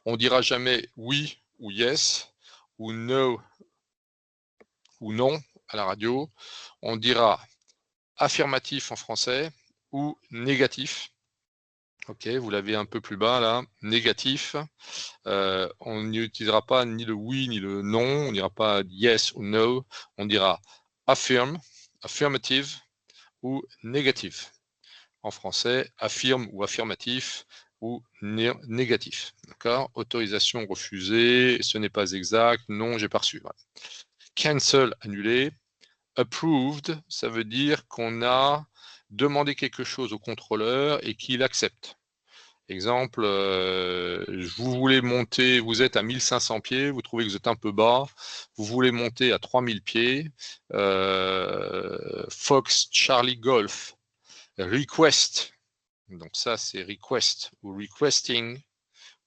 S1: On dira jamais oui ou yes ou no ou non à la radio. On dira affirmatif en français ou négatif. Ok, vous l'avez un peu plus bas là, négatif. On n'utilisera pas ni le oui ni le non, on dira pas yes ou no, on dira affirm, affirmative ou négative. En français, affirme ou affirmatif ou négatif. D'accord? Autorisation refusée, ce n'est pas exact, non, j'ai pas reçu. Voilà. Cancel, annulé. Approved, ça veut dire qu'on a demandé quelque chose au contrôleur et qu'il accepte. Exemple, vous voulez monter, vous êtes à 1500 pieds, vous trouvez que vous êtes un peu bas, vous voulez monter à 3000 pieds, Fox Charlie Golf, request, donc ça c'est request ou requesting,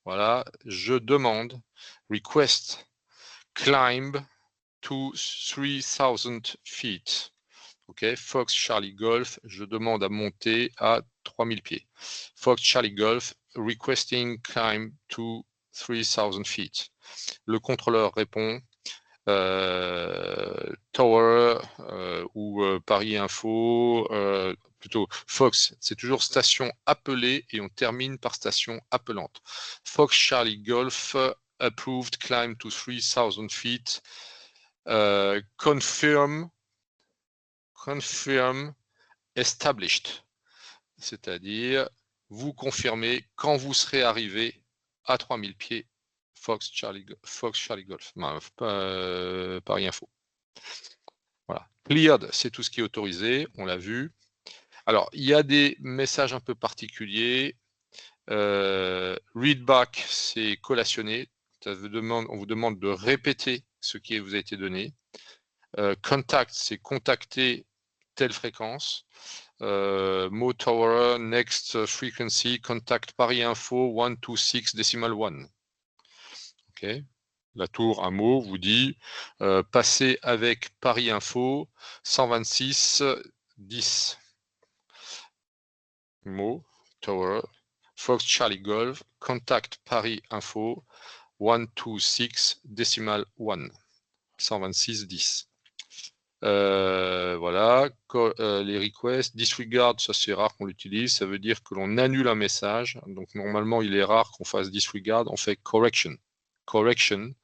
S1: voilà, je demande, request, climb to 3000 feet. Ok, Fox Charlie Golf, je demande à monter à 3000 pieds. Fox Charlie Golf, requesting climb to 3000 feet. Le contrôleur répond Tower ou Paris Info, plutôt Fox, c'est toujours station appelée et on termine par station appelante. Fox Charlie Golf, approved climb to 3000 feet, confirm established, c'est-à-dire vous confirmez quand vous serez arrivé à 3000 pieds Fox Charlie Golf, Paris Info. Voilà. Cleared, c'est tout ce qui est autorisé, on l'a vu. Alors, il y a des messages un peu particuliers. Readback, c'est collationner. On vous demande de répéter ce qui vous a été donné. Contact, c'est contacter telle fréquence. Mo Tower, next frequency, contact Paris Info 126.1. Ok. La tour, un mot, vous dit passez avec Paris Info 126.10. Mo Tower, Fox Charlie Golf, contact Paris Info 126.1. 126.10. Voilà, les requests, disregard, ça c'est rare qu'on l'utilise, ça veut dire que l'on annule un message, donc normalement il est rare qu'on fasse disregard, on fait correction. Correction,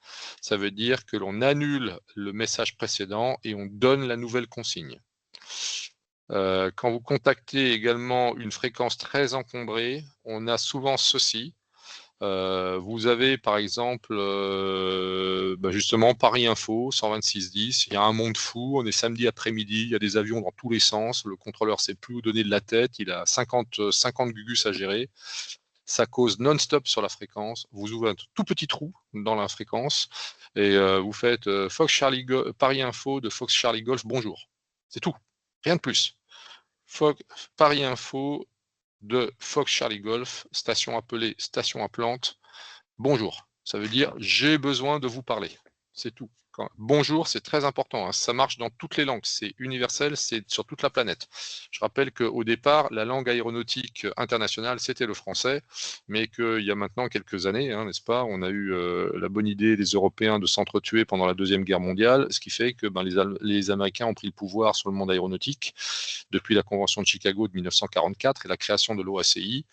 S1: ça veut dire que l'on annule le message précédent et on donne la nouvelle consigne. Quand vous contactez également une fréquence très encombrée, on a souvent ceci. Vous avez par exemple justement Paris Info 126.10, il y a un monde fou, on est samedi après-midi, il y a des avions dans tous les sens, le contrôleur ne sait plus où donner de la tête, il a 50 gugus à gérer, ça cause non-stop sur la fréquence, vous ouvrez un tout petit trou dans la fréquence et vous faites Fox Charlie Paris Info de Fox Charlie Golf, bonjour, c'est tout, rien de plus. Paris Info de Fox Charlie Golf, station appelée, station appelante, bonjour. Ça veut dire j'ai besoin de vous parler. C'est tout. Bonjour, c'est très important. Hein. Ça marche dans toutes les langues. C'est universel, c'est sur toute la planète. Je rappelle qu'au départ, la langue aéronautique internationale, c'était le français, mais qu'il y a maintenant quelques années, hein, n'est-ce pas, on a eu la bonne idée des Européens de s'entretuer pendant la Deuxième Guerre mondiale, ce qui fait que les Américains ont pris le pouvoir sur le monde aéronautique depuis la Convention de Chicago de 1944 et la création de l'OACI.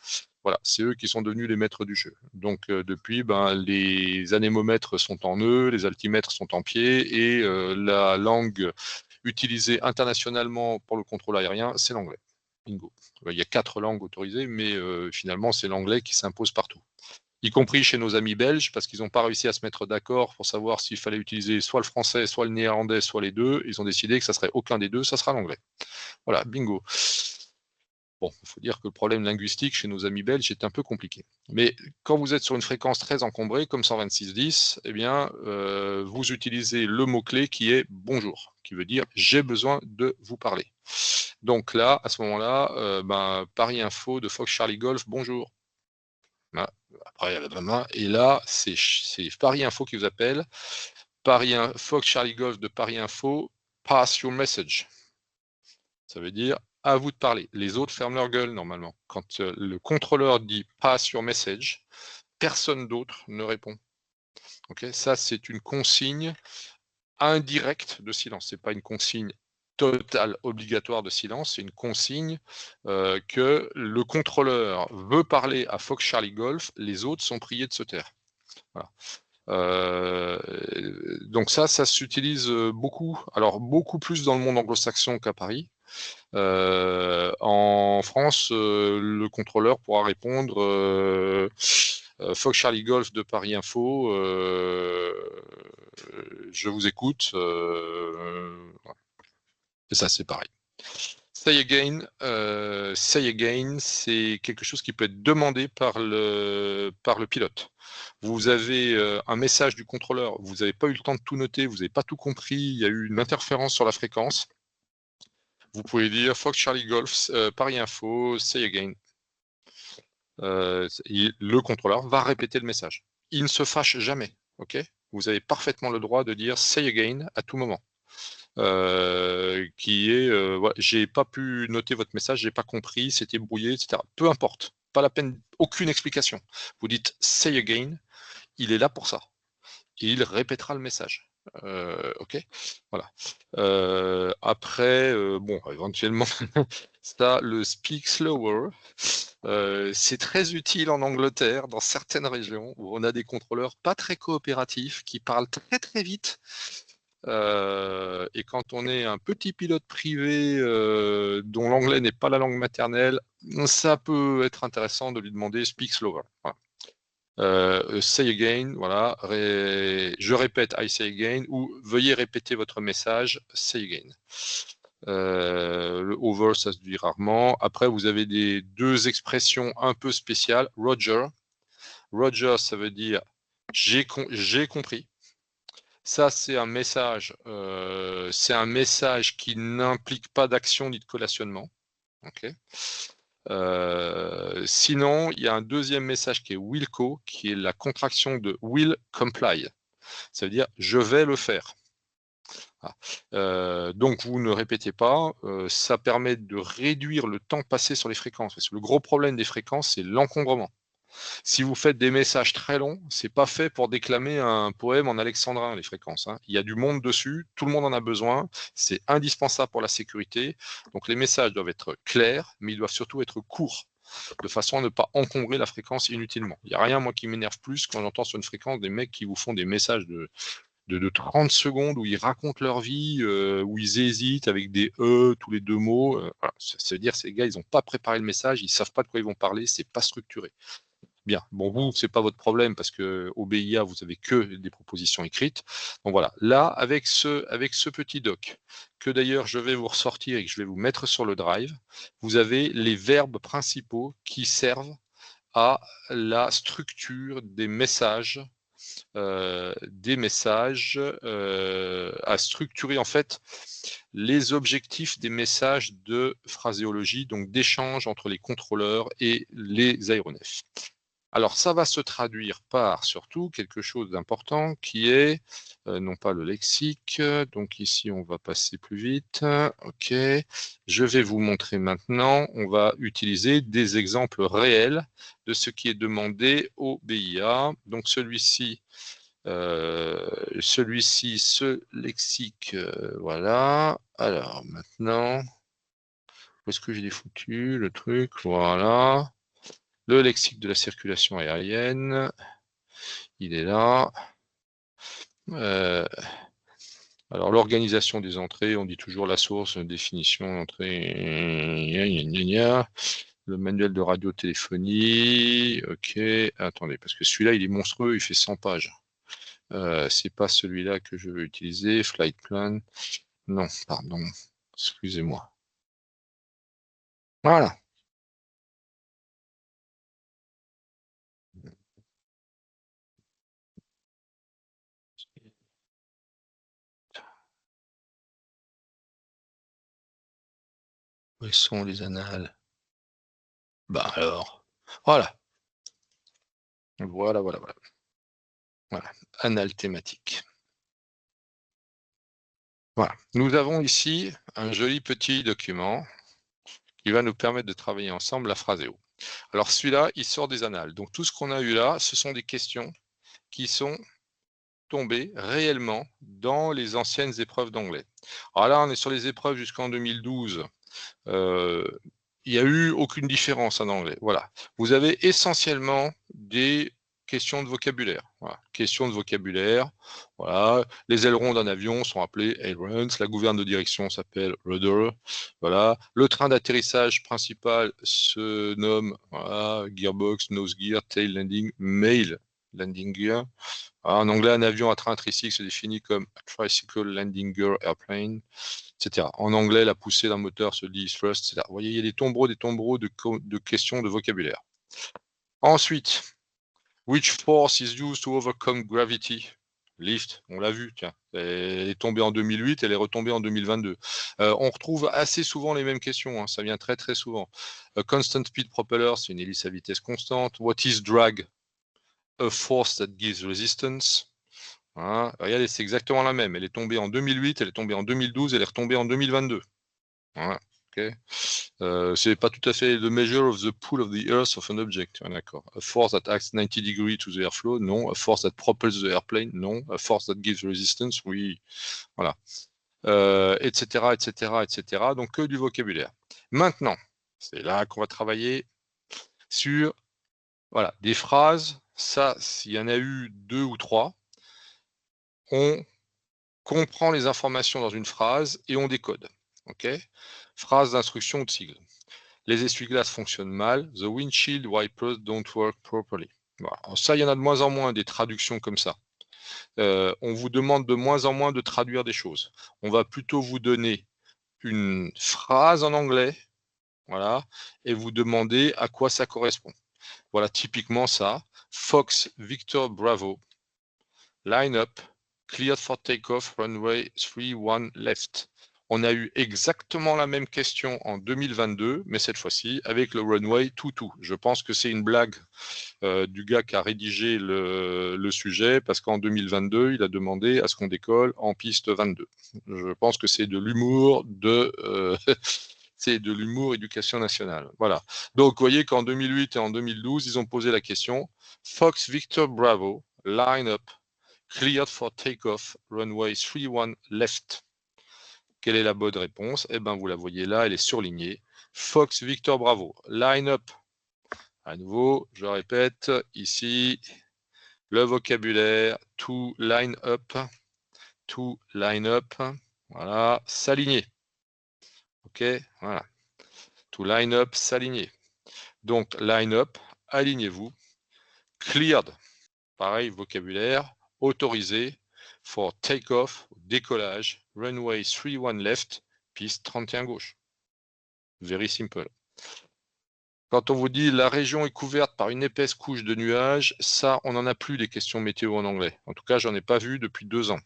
S1: Voilà, c'est eux qui sont devenus les maîtres du jeu. Donc depuis, les anémomètres sont en eux, les altimètres sont en pied, et la langue utilisée internationalement pour le contrôle aérien, c'est l'anglais. Bingo. Il y a 4 langues autorisées, mais finalement, c'est l'anglais qui s'impose partout. Y compris chez nos amis belges, parce qu'ils n'ont pas réussi à se mettre d'accord pour savoir s'il fallait utiliser soit le français, soit le néerlandais, soit les deux. Ils ont décidé que ça serait aucun des deux, ça sera l'anglais. Voilà, bingo. Bon, il faut dire que le problème linguistique chez nos amis belges est un peu compliqué. Mais quand vous êtes sur une fréquence très encombrée, comme 126.10, eh bien, vous utilisez le mot-clé qui est bonjour, qui veut dire j'ai besoin de vous parler. Donc là, à ce moment-là, Paris Info de Fox Charlie Golf, bonjour. Voilà. Après, et là, c'est Paris Info qui vous appelle. Fox Charlie Golf de Paris Info, pass your message. Ça veut dire à vous de parler. Les autres ferment leur gueule normalement. Quand le contrôleur dit pass your message, personne d'autre ne répond. Okay, ça, c'est une consigne indirecte de silence. Ce n'est pas une consigne totale obligatoire de silence, c'est une consigne que le contrôleur veut parler à Fox Charlie Golf, les autres sont priés de se taire. Voilà. Donc ça s'utilise beaucoup, alors beaucoup plus dans le monde anglo-saxon qu'à Paris. En France, le contrôleur pourra répondre Fox Charlie Golf de Paris Info, je vous écoute. Et ça, c'est pareil. Say again, c'est quelque chose qui peut être demandé par le pilote. Vous avez un message du contrôleur, vous n'avez pas eu le temps de tout noter, vous n'avez pas tout compris, il y a eu une interférence sur la fréquence. Vous pouvez dire Fox Charlie Golf, Paris Info, say again. Le contrôleur va répéter le message. Il ne se fâche jamais, ok? Vous avez parfaitement le droit de dire say again à tout moment. Voilà, j'ai pas pu noter votre message, j'ai pas compris, c'était brouillé, etc. Peu importe, pas la peine, aucune explication. Vous dites say again, il est là pour ça. Et il répétera le message. Ok, voilà. Après, bon, éventuellement, ça, le speak slower, c'est très utile en Angleterre, dans certaines régions où on a des contrôleurs pas très coopératifs qui parlent très très vite. Et quand on est un petit pilote privé dont l'anglais n'est pas la langue maternelle, ça peut être intéressant de lui demander speak slower. Voilà. Say again, voilà. Je répète, I say again, ou veuillez répéter votre message, say again. Le over, ça se dit rarement. Après, vous avez deux expressions un peu spéciales. Roger. Roger, ça veut dire j'ai compris. Ça, c'est un message qui n'implique pas d'action ni de collationnement. Okay. Sinon, il y a un deuxième message qui est Wilco, qui est la contraction de Will Comply. Ça veut dire je vais le faire. Donc vous ne répétez pas, ça permet de réduire le temps passé sur les fréquences. Parce que le gros problème des fréquences, c'est l'encombrement. Si vous faites des messages très longs, c'est pas fait pour déclamer un poème en alexandrin, les fréquences. Hein. Il y a du monde dessus, tout le monde en a besoin, c'est indispensable pour la sécurité. Donc les messages doivent être clairs, mais ils doivent surtout être courts, de façon à ne pas encombrer la fréquence inutilement. Il n'y a rien, moi, qui m'énerve plus quand j'entends sur une fréquence des mecs qui vous font des messages de 30 secondes où ils racontent leur vie, où ils hésitent avec des E tous les deux mots. Voilà. Ça veut dire que ces gars, ils n'ont pas préparé le message, ils ne savent pas de quoi ils vont parler, c'est pas structuré. Bien, bon, vous, c'est pas votre problème parce que au BIA, vous avez que des propositions écrites. Donc voilà, là, avec ce petit doc, que d'ailleurs je vais vous ressortir et que je vais vous mettre sur le drive, vous avez les verbes principaux qui servent à la structure des messages, à structurer en fait les objectifs des messages de phraséologie, donc d'échange entre les contrôleurs et les aéronefs. Alors, ça va se traduire par surtout quelque chose d'important qui est, non pas le lexique, donc ici on va passer plus vite, ok, je vais vous montrer maintenant, on va utiliser des exemples réels de ce qui est demandé au BIA, donc celui-ci, ce lexique, voilà, alors maintenant, où est-ce que j'ai foutu le truc, voilà. Le lexique de la circulation aérienne, il est là. Alors, l'organisation des entrées, on dit toujours la source, définition d'entrée, le manuel de radiotéléphonie, ok, attendez, parce que celui-là, il est monstrueux, il fait 100 pages. C'est pas celui-là que je veux utiliser, flight plan, non, pardon, excusez-moi. Voilà. Où sont les annales? Bah alors, voilà. Voilà. Voilà, annales thématiques. Voilà. Nous avons ici un joli petit document qui va nous permettre de travailler ensemble la phraséo. Alors celui-là, il sort des annales. Donc tout ce qu'on a eu là, ce sont des questions qui sont tombé réellement dans les anciennes épreuves d'anglais. Alors là, on est sur les épreuves jusqu'en 2012. Il n'y a eu aucune différence en anglais. Voilà. Vous avez essentiellement des questions de vocabulaire. Voilà. Questions de vocabulaire. Voilà. Les ailerons d'un avion sont appelés ailerons. La gouverne de direction s'appelle rudder. Voilà. Le train d'atterrissage principal se nomme gearbox, nose gear, tail landing, mail landing gear. En anglais, un avion à train intricycle se définit comme a tricycle landing gear airplane, etc. En anglais, la poussée d'un moteur se dit thrust, etc. Vous voyez, il y a des tombereaux de questions de vocabulaire. Ensuite, which force is used to overcome gravity? Lift, on l'a vu, tiens, elle est tombée en 2008, elle est retombée en 2022. On retrouve assez souvent les mêmes questions, hein, ça vient très très souvent. A constant speed propeller, c'est une hélice à vitesse constante. What is drag? A force that gives resistance. Hein, regardez, c'est exactement la même. Elle est tombée en 2008, elle est tombée en 2012, elle est retombée en 2022. Voilà, okay. C'est pas tout à fait the measure of the pull of the earth of an object. D'accord. A force that acts 90 degrees to the airflow, non. A force that propels the airplane, non. A force that gives resistance, oui. Voilà. Etc., etc., etc. Donc que du vocabulaire. Maintenant, c'est là qu'on va travailler sur voilà, des phrases. Ça, s'il y en a eu 2 ou 3, on comprend les informations dans une phrase et on décode. Ok. Phrase d'instruction ou de sigle. Les essuie-glaces fonctionnent mal. The windshield wipers don't work properly. Voilà. Alors ça, il y en a de moins en moins des traductions comme ça. On vous demande de moins en moins de traduire des choses. On va plutôt vous donner une phrase en anglais, voilà, et vous demander à quoi ça correspond. Voilà, typiquement ça. Fox Victor Bravo. Line up. Cleared for takeoff. Runway 31 left. On a eu exactement la même question en 2022, mais cette fois-ci avec le runway 22. Je pense que c'est une blague du gars qui a rédigé le sujet, parce qu'en 2022, il a demandé à ce qu'on décolle en piste 22. Je pense que c'est de l'humour c'est de l'humour éducation nationale. Voilà. Donc, vous voyez qu'en 2008 et en 2012, ils ont posé la question Fox Victor Bravo, line up, cleared for takeoff, runway 31 left. Quelle est la bonne réponse? Eh bien, vous la voyez là, elle est surlignée. Fox Victor Bravo, line up. À nouveau, je répète, ici, le vocabulaire, to line up, voilà, s'aligner. Ok, voilà. To line up, s'aligner. Donc, line up, alignez-vous. Cleared, pareil, vocabulaire, autorisé. For take-off, décollage, runway 31 left, piste 31 gauche. Very simple. Quand on vous dit la région est couverte par une épaisse couche de nuages, ça, on n'en a plus des questions météo en anglais. En tout cas, j'en ai pas vu depuis 2 ans.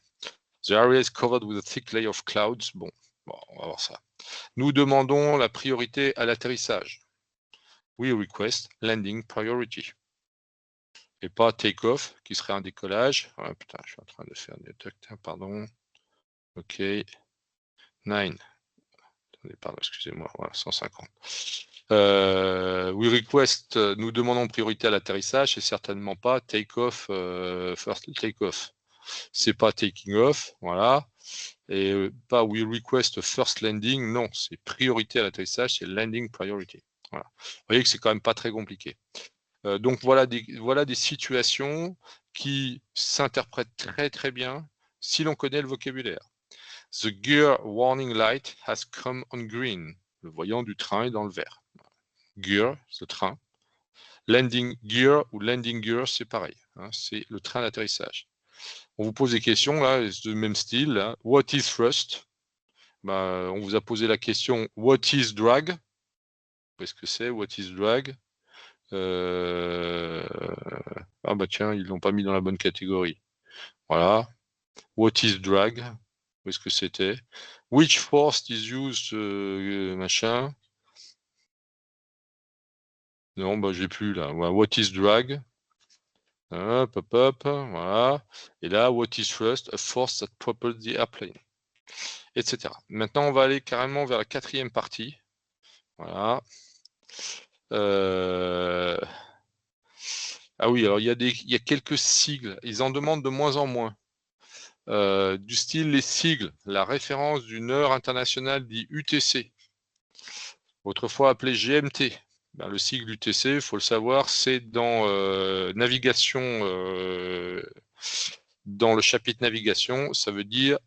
S1: The area is covered with a thick layer of clouds. Bon, on va voir ça. Nous demandons la priorité à l'atterrissage. We request landing priority. Et pas take-off, qui serait un décollage. Ah, putain, je suis en train de faire des trucs, pardon. Ok. 9. Pardon, excusez-moi, voilà, 150. We request, nous demandons priorité à l'atterrissage, c'est certainement pas take-off, first take-off. C'est pas taking off, voilà. Et pas we request first landing, non, c'est priorité à l'atterrissage, c'est landing priority. Voilà. Vous voyez que c'est quand même pas très compliqué. Donc voilà des situations qui s'interprètent très très bien si l'on connaît le vocabulaire. The gear warning light has come on green. Le voyant du train est dans le vert. Gear, ce train. Landing gear ou landing gear, c'est pareil. Hein, c'est le train d'atterrissage. On vous pose des questions, là, de même style. Là. What is thrust? On vous a posé la question What is drag? Qu'est-ce que c'est? What is drag? Ah bah tiens, ils l'ont pas mis dans la bonne catégorie. Voilà. What is drag? Où est-ce que c'était? Which force is used? Machin. Non, bah j'ai plus là. What is drag? Hop, hop, hop, voilà. Et là, what is thrust? A force that propels the airplane. Etc. Maintenant, on va aller carrément vers la 4e partie. Voilà. Ah oui, alors il y a quelques sigles. Ils en demandent de moins en moins. Du style les sigles, la référence d'une heure internationale dit UTC, autrefois appelée GMT. Ben, le sigle UTC, il faut le savoir, c'est dans navigation, dans le chapitre navigation, ça veut dire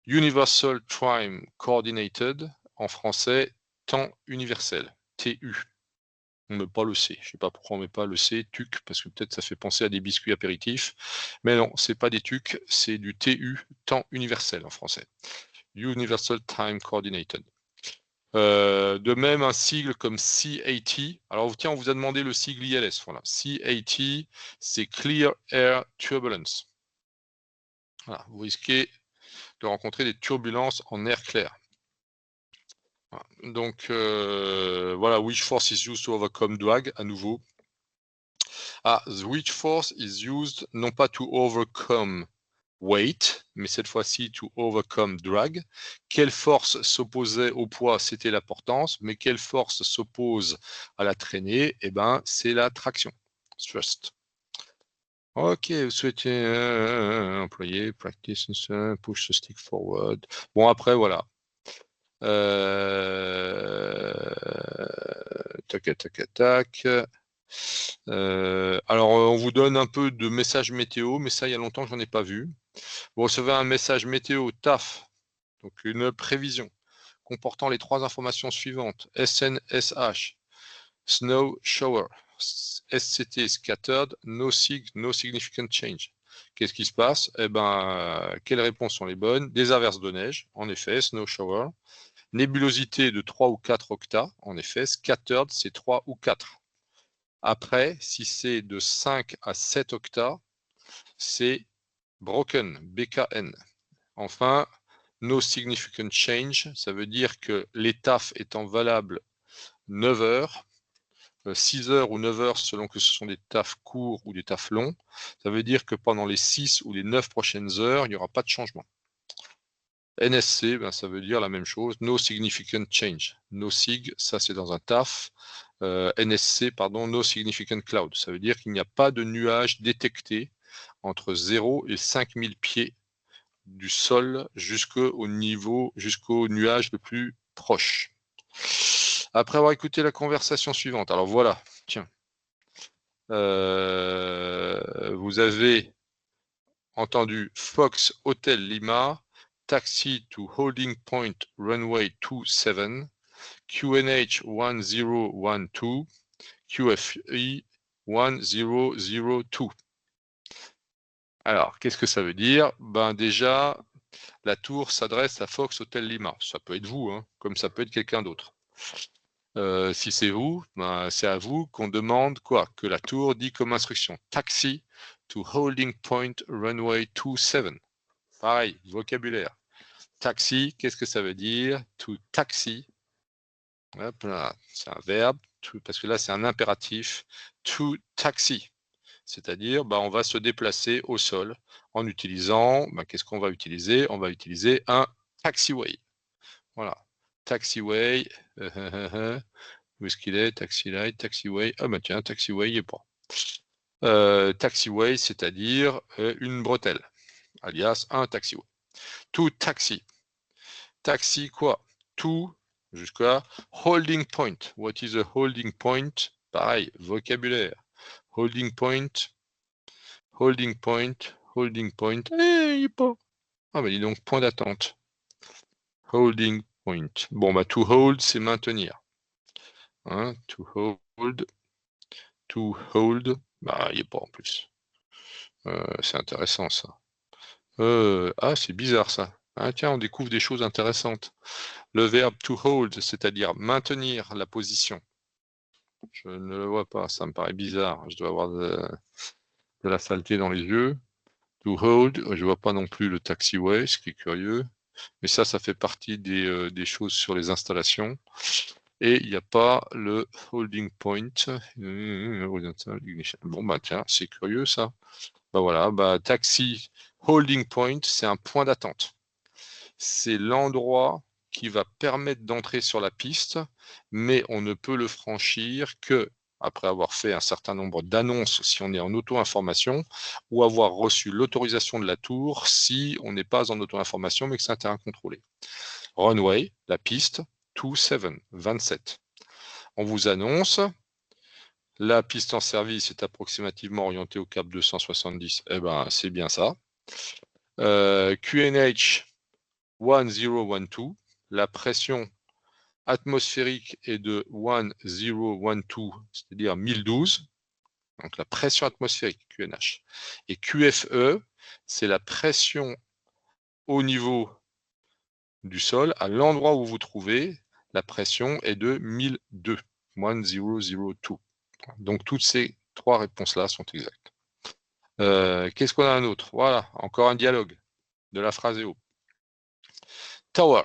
S1: Universal Time Coordinated, en français, temps universel, TU. On ne met pas le C. Je ne sais pas pourquoi on ne met pas le C, TUC, parce que peut-être ça fait penser à des biscuits apéritifs. Mais non, ce n'est pas des TUC, c'est du TU, temps universel en français. Universal Time Coordinated. De même, un sigle comme CAT. Alors, tiens, on vous a demandé le sigle ILS. Voilà. CAT, c'est Clear Air Turbulence. Voilà. Vous risquez de rencontrer des turbulences en air clair. Donc, voilà, which force is used to overcome drag, à nouveau. Ah, which force is used, non pas to overcome weight, mais cette fois-ci to overcome drag. Quelle force s'opposait au poids? C'était la portance, mais quelle force s'oppose à la traînée? Eh ben, c'est la traction, thrust. Ok, vous souhaitez employer, practice, push the stick forward. Bon, après, voilà. Tac, tac, tac. Alors, on vous donne un peu de messages météo, mais ça, il y a longtemps que j'en ai pas vu. Vous recevez un message météo TAF, donc une prévision comportant les 3 informations suivantes: SNSH, Snow Shower, SCT, Scattered, No Significant Change. Qu'est-ce qui se passe? Eh ben, quelles réponses sont les bonnes? Des averses de neige, en effet, Snow Shower. Nébulosité de 3 ou 4 octas, en effet. Scattered, c'est 3 ou 4. Après, si c'est de 5 à 7 octas, c'est broken, BKN. Enfin, no significant change, ça veut dire que les TAF étant valables 9 heures, 6 heures ou 9 heures selon que ce sont des TAF courts ou des TAF longs, ça veut dire que pendant les 6 ou les 9 prochaines heures, il n'y aura pas de changement. NSC, ben, ça veut dire la même chose, no significant change. No sig, ça c'est dans un TAF. NSC, pardon, no significant cloud. Ça veut dire qu'il n'y a pas de nuage détecté entre 0 et 5000 pieds du sol jusqu'au nuage le plus proche. Après avoir écouté la conversation suivante, alors voilà, tiens, vous avez entendu Fox Hotel Lima, taxi to holding point runway 27, QNH 1012, QFE 1002. Alors, qu'est-ce que ça veut dire? Ben déjà, la tour s'adresse à Fox Hotel Lima. Ça peut être vous, hein, comme ça peut être quelqu'un d'autre. Si c'est vous, ben, c'est à vous qu'on demande quoi? Que la tour dit comme instruction taxi to holding point runway 27. Pareil, vocabulaire. Taxi, qu'est-ce que ça veut dire? To taxi. Hop là, c'est un verbe, parce que là c'est un impératif. To taxi. C'est-à-dire, ben, on va se déplacer au sol en utilisant, ben, qu'est-ce qu'on va utiliser? On va utiliser un taxiway. Voilà. Taxiway. Où est-ce qu'il est? Taxi light, taxiway. Ah ben tiens, taxiway, il n'est pas. Taxiway, c'est-à-dire une bretelle, alias un taxiway. To taxi. Taxi quoi? To, jusqu'à holding point. What is a holding point? Pareil, vocabulaire. Holding point. Holding point. Holding point. Eh, il est pas. Ah ben dis donc, point d'attente. Holding point. Bon, bah to hold, c'est maintenir. Hein, to hold. To hold. Bah, il n'est pas en plus. C'est intéressant ça. Ah, c'est bizarre ça. Ah, tiens, on découvre des choses intéressantes. Le verbe to hold, c'est-à-dire maintenir la position. Je ne le vois pas, ça me paraît bizarre. Je dois avoir de la saleté dans les yeux. To hold, je ne vois pas non plus le taxiway, ce qui est curieux. Mais ça fait partie des choses sur les installations. Et il n'y a pas le holding point. Bon, bah tiens, c'est curieux ça. Bah voilà, bah taxi holding point, c'est un point d'attente. C'est l'endroit qui va permettre d'entrer sur la piste, mais on ne peut le franchir que après avoir fait un certain nombre d'annonces si on est en auto-information, ou avoir reçu l'autorisation de la tour si on n'est pas en auto-information mais que c'est un terrain contrôlé. Runway, la piste, 27. On vous annonce, la piste en service est approximativement orientée au cap 270, eh ben c'est bien ça. QNH 1012, la pression atmosphérique est de 1012, c'est-à-dire 1012, donc la pression atmosphérique, QNH. Et QFE, c'est la pression au niveau du sol, à l'endroit où vous vous trouvez, la pression est de 1002, 1002. Donc toutes ces trois réponses-là sont exactes. Qu'est-ce qu'on a un autre? Voilà, encore un dialogue de la phrase EO. Tower.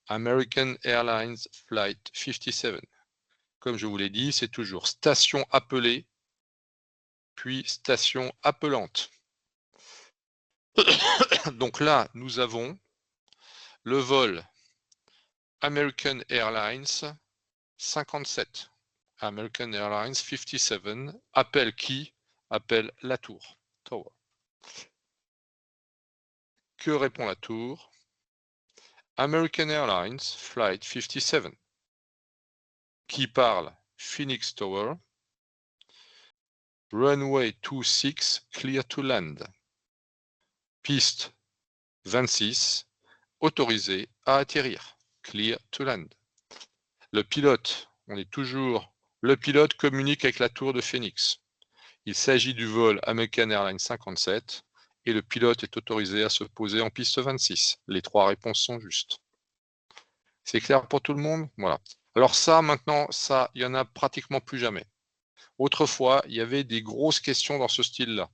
S1: American Airlines Flight 57. Comme je vous l'ai dit, c'est toujours station appelée, puis station appelante. Donc là, nous avons le vol American Airlines 57. American Airlines 57 appelle qui? Appelle la tour. Tower. Que répond la tour? American Airlines Flight 57. Qui parle? Phoenix Tower. Runway 26 clear to land. Piste 26 autorisé à atterrir. Clear to land. Le pilote, le pilote communique avec la tour de Phoenix. Il s'agit du vol American Airlines 57 et le pilote est autorisé à se poser en piste 26. Les trois réponses sont justes. C'est clair pour tout le monde? Voilà. Alors ça, maintenant, ça, il n'y en a pratiquement plus jamais. Autrefois, il y avait des grosses questions dans ce style-là.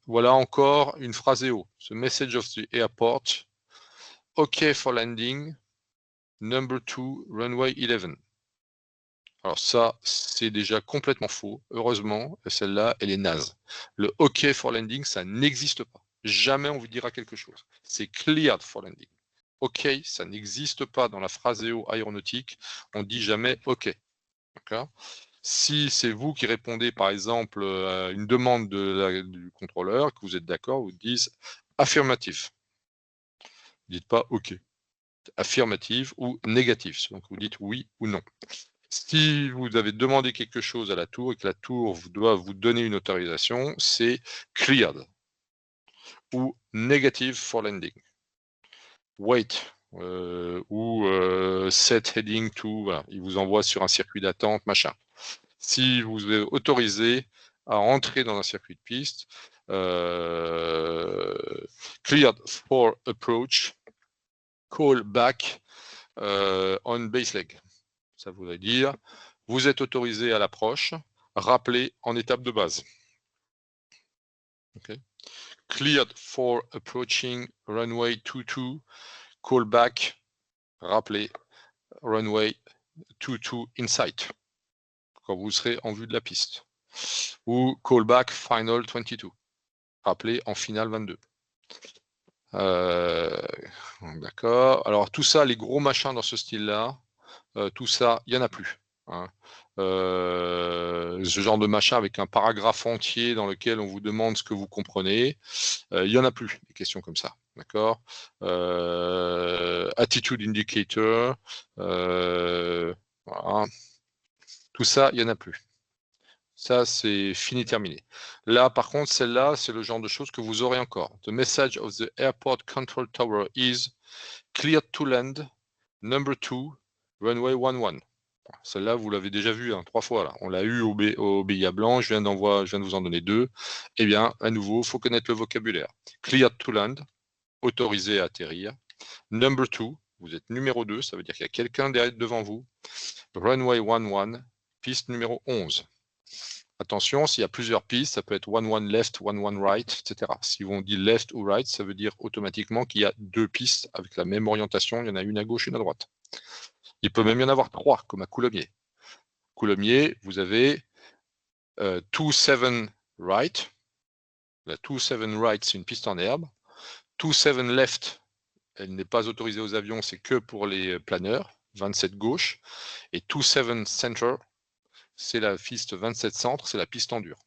S1: Voilà encore une phrase EO. The message of the airport. OK for landing. Number 2, runway 11. Alors ça, c'est déjà complètement faux. Heureusement, celle-là, elle est naze. Le OK for landing, ça n'existe pas. Jamais on vous dira quelque chose. C'est cleared for landing. OK, ça n'existe pas dans la phrase EO aéronautique. On dit jamais OK. D'accord ? Si c'est vous qui répondez, par exemple, à une demande du contrôleur, que vous êtes d'accord, vous dites affirmative. Vous dites pas OK. Affirmative ou négative. Donc vous dites oui ou non. Si vous avez demandé quelque chose à la tour et que la tour doit vous donner une autorisation, c'est cleared ou negative for landing. Wait ou set heading to, voilà, il vous envoie sur un circuit d'attente, machin. Si vous êtes autorisé à entrer dans un circuit de piste, cleared for approach, call back on base leg. Ça voudrait dire, vous êtes autorisé à l'approche, rappelez en étape de base. Okay. Cleared for approaching runway 22, call back, rappelez runway 22 in sight, quand vous serez en vue de la piste. Ou call back final 22, rappelez en finale 22. D'accord. Alors tout ça, les gros machins dans ce style-là, tout ça, il n'y en a plus. Hein. Ce genre de machin avec un paragraphe entier dans lequel on vous demande ce que vous comprenez, il n'y en a plus, des questions comme ça. D'accord. Attitude indicator, voilà. Tout ça, il n'y en a plus. Ça, c'est fini, terminé. Là, par contre, celle-là, c'est le genre de choses que vous aurez encore. The message of the airport control tower is cleared to land, number 2, runway 11. Celle-là, vous l'avez déjà vue 3 fois. Là. On l'a eu au BIA blanc, je viens de vous en donner 2. Eh bien, à nouveau, il faut connaître le vocabulaire. Cleared to land, autorisé à atterrir. Number 2, vous êtes numéro 2, ça veut dire qu'il y a quelqu'un devant vous. Runway 11, piste numéro 11. Attention, s'il y a plusieurs pistes, ça peut être 11 left, 11 right, etc. Si on dit left ou right, ça veut dire automatiquement qu'il y a 2 pistes avec la même orientation. Il y en a une à gauche, une à droite. Il peut même y en avoir 3, comme à Coulommiers. Coulommiers, vous avez 27 right. La 27 right, c'est une piste en herbe. 27 left, elle n'est pas autorisée aux avions, c'est que pour les planeurs. 27 gauche, et 27 center, c'est la piste 27 centre, c'est la piste en dur.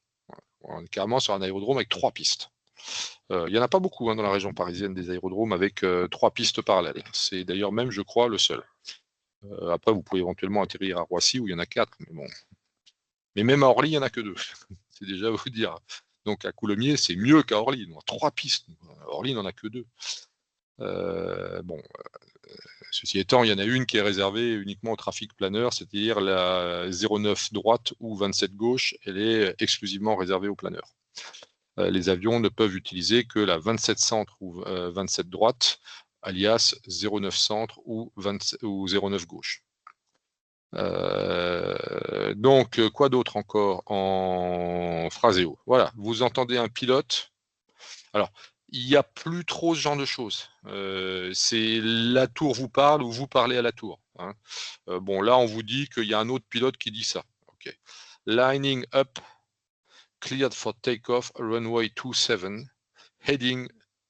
S1: On est carrément sur un aérodrome avec 3 pistes. Il n'y en a pas beaucoup dans la région parisienne des aérodromes avec 3 pistes parallèles. C'est d'ailleurs même, je crois, le seul. Après, vous pouvez éventuellement atterrir à Roissy où il y en a 4, mais bon. Mais même à Orly, il n'y en a que 2. C'est déjà vous dire. Donc à Coulommiers, c'est mieux qu'à Orly. On a 3 pistes. À Orly, il n'en a que 2. Ceci étant, il y en a une qui est réservée uniquement au trafic planeur, c'est-à-dire la 09 droite ou 27 gauche, elle est exclusivement réservée aux planeurs. Les avions ne peuvent utiliser que la 27 centre ou 27 droite, alias 09 centre ou 09 gauche. Donc, quoi d'autre encore en phraseo? Voilà, vous entendez un pilote. Alors, il n'y a plus trop ce genre de choses. C'est la tour vous parle ou vous parlez à la tour. Hein. Bon, là, on vous dit qu'il y a un autre pilote qui dit ça. Okay. Lining up, cleared for takeoff, runway 27, heading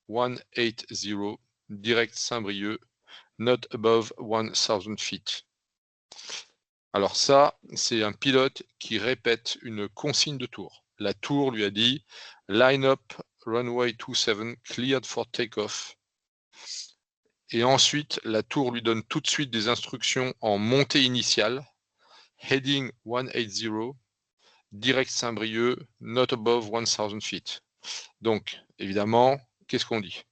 S1: 180, direct Saint-Brieuc, not above 1000 feet. Alors ça, c'est un pilote qui répète une consigne de tour. La tour lui a dit « Line up, runway 27, cleared for takeoff ». Et ensuite, la tour lui donne tout de suite des instructions en montée initiale. « Heading 180, direct Saint-Brieuc, not above 1000 feet ». Donc, évidemment, qu'est-ce qu'on dit?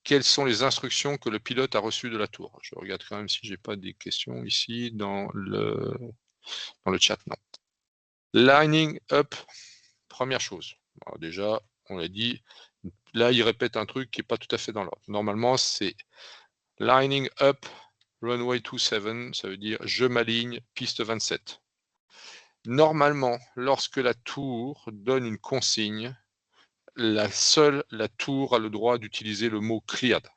S1: Quelles sont les instructions que le pilote a reçues de la tour? Je regarde quand même si j'ai pas des questions ici dans le chat. Non. Lining up, première chose. Alors déjà, on l'a dit, là, il répète un truc qui n'est pas tout à fait dans l'ordre. Normalement, c'est lining up, runway 27, ça veut dire je m'aligne, piste 27. Normalement, lorsque la tour donne une consigne, seule la tour a le droit d'utiliser le mot cleared.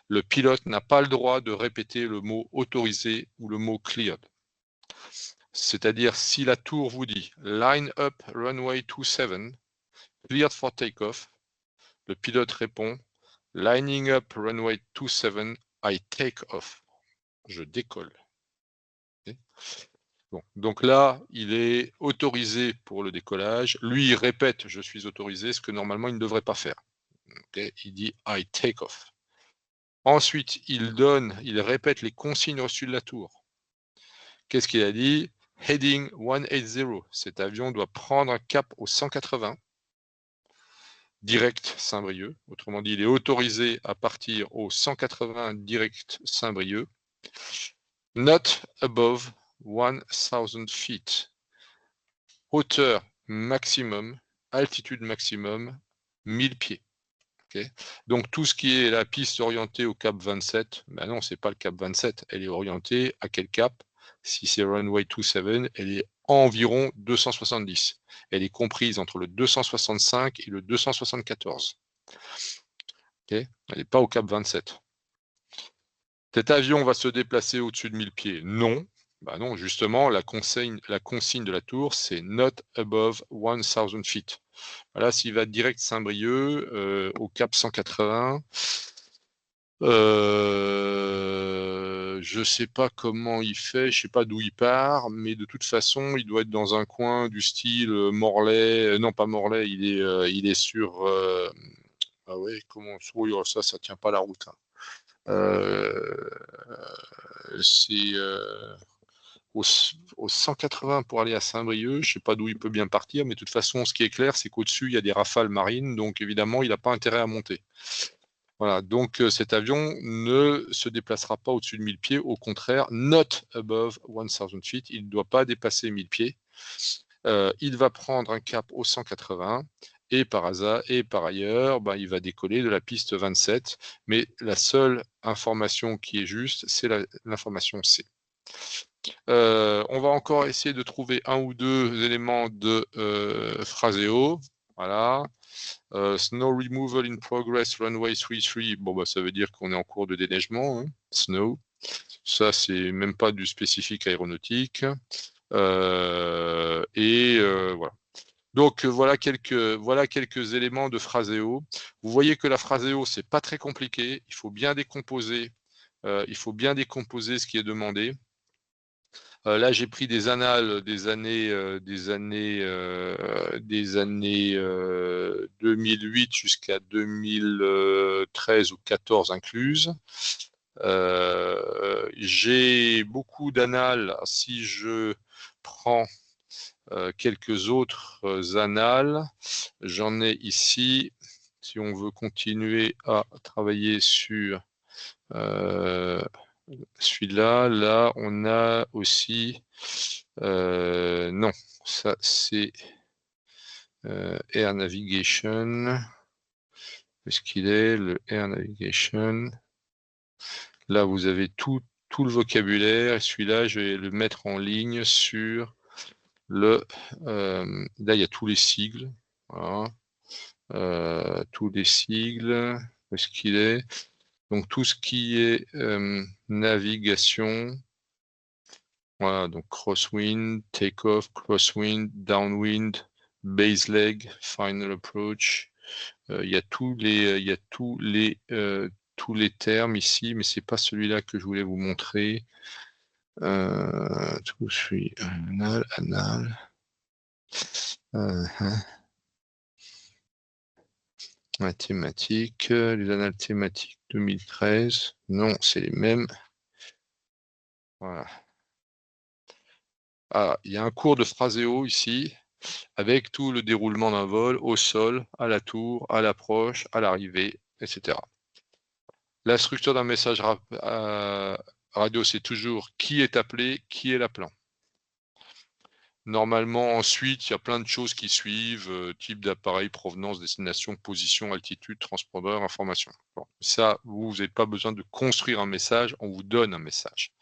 S1: Le pilote n'a pas le droit de répéter le mot autorisé ou le mot cleared. C'est-à-dire, si la tour vous dit « Line up runway 27, cleared for takeoff », le pilote répond « Lining up runway 27, I take off ». Je décolle. Okay. Bon. Donc là, il est autorisé pour le décollage. Lui, il répète « Je suis autorisé », ce que normalement, il ne devrait pas faire. Okay. Il dit « I take off ». Ensuite, il répète les consignes reçues de la tour. Qu'est-ce qu'il a dit? Heading 180. Cet avion doit prendre un cap au 180. Direct Saint-Brieuc. Autrement dit, il est autorisé à partir au 180 direct Saint-Brieuc. Not above 1000 feet. Hauteur maximum, altitude maximum, 1000 pieds. Okay. Donc tout ce qui est la piste orientée au cap 27, ben non, c'est pas le cap 27, elle est orientée à quel cap? Si c'est runway 27, elle est environ 270. Elle est comprise entre le 265 et le 274. Okay. Elle n'est pas au cap 27. Cet avion va se déplacer au-dessus de 1000 pieds? Non. Ben non, justement, la consigne de la tour, c'est not above 1000 feet. Voilà, s'il va direct Saint-Brieuc au cap 180, je ne sais pas comment il fait, je ne sais pas d'où il part, mais de toute façon, il doit être dans un coin du style Morlaix, non pas Morlaix, il est sur... ah ouais, comment... Oui, ça tient pas la route. Hein. C'est... Au 180 pour aller à Saint-Brieuc, je ne sais pas d'où il peut bien partir, mais de toute façon, ce qui est clair, c'est qu'au-dessus, il y a des rafales marines, donc évidemment, il n'a pas intérêt à monter. Voilà, donc cet avion ne se déplacera pas au-dessus de 1000 pieds, au contraire, not above 1000 feet, il ne doit pas dépasser 1000 pieds. Il va prendre un cap au 180, et par hasard, et par ailleurs, ben, il va décoller de la piste 27, mais la seule information qui est juste, c'est l'information C. On va encore essayer de trouver un ou deux éléments de phraseo. Voilà. Snow removal in progress, runway 33. Bon, bah, ça veut dire qu'on est en cours de déneigement. Hein. Snow. Ça, c'est même pas du spécifique aéronautique. Voilà. Donc, voilà quelques éléments de phraseo. Vous voyez que la phraseo, c'est pas très compliqué. Il faut bien décomposer il faut bien décomposer ce qui est demandé. Là, j'ai pris des annales des années 2008 jusqu'à 2013 ou 14 incluses. J'ai beaucoup d'annales. Si je prends quelques autres annales, j'en ai ici. Si on veut continuer à travailler sur celui-là, là, on a aussi... non, ça c'est Air Navigation. Est-ce qu'il est le Air Navigation? Là, vous avez tout le vocabulaire. Et celui-là, je vais le mettre en ligne sur le... là, il y a tous les sigles. Voilà. Tous les sigles. Où est-ce qu'il est? Donc, tout ce qui est navigation... Voilà, donc crosswind, take-off, crosswind, downwind, base leg, final approach. Il y a tous les termes ici, mais c'est pas celui-là que je voulais vous montrer. Tout suis anal. Mathématiques, les annales thématiques 2013. Non, c'est les mêmes. Voilà. Ah, il y a un cours de phraséo ici, avec tout le déroulement d'un vol au sol, à la tour, à l'approche, à l'arrivée, etc. La structure d'un message radio, c'est toujours qui est appelé, qui est l'appelant. Normalement, ensuite, il y a plein de choses qui suivent, type d'appareil, provenance, destination, position, altitude, transpondeur, information. Bon, ça, vous n'avez pas besoin de construire un message, on vous donne un message.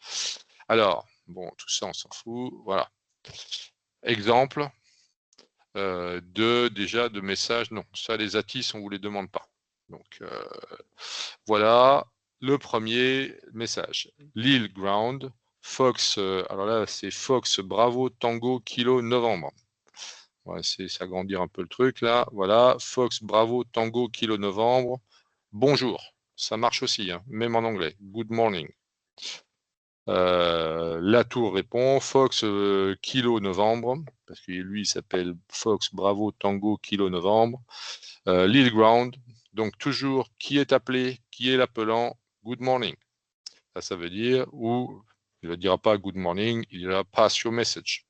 S1: Alors, bon, tout ça, on s'en fout. Voilà. Exemple de messages. Non, ça, les ATIS, on ne vous les demande pas. Donc, voilà le premier message. Lille Ground. Fox, alors là, c'est Fox Bravo Tango Kilo Novembre. On va essayer s'agrandir un peu le truc là. Voilà, Fox Bravo Tango Kilo Novembre. Bonjour. Ça marche aussi, hein, même en anglais. Good morning. La tour répond Fox Kilo Novembre, parce que lui il s'appelle Fox Bravo Tango Kilo Novembre. Lille Ground. Donc toujours qui est appelé, qui est l'appelant. Good morning. Ça veut dire, ou il ne dira pas good morning, il dira pass your message.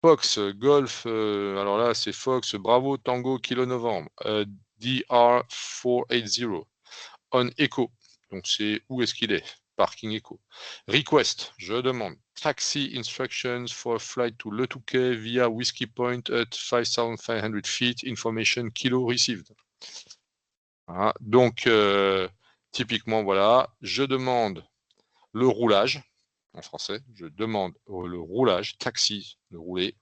S1: Fox, Golf, alors là c'est Fox, Bravo, Tango, Kilo Novembre, DR480, on Echo, donc c'est où est-ce qu'il est, Parking Echo. Request, je demande, taxi instructions for a flight to Le Touquet via Whiskey Point at 5500 feet, information Kilo received. Voilà. Donc, typiquement, voilà, je demande le roulage, en français, je demande le roulage, taxi, de rouler,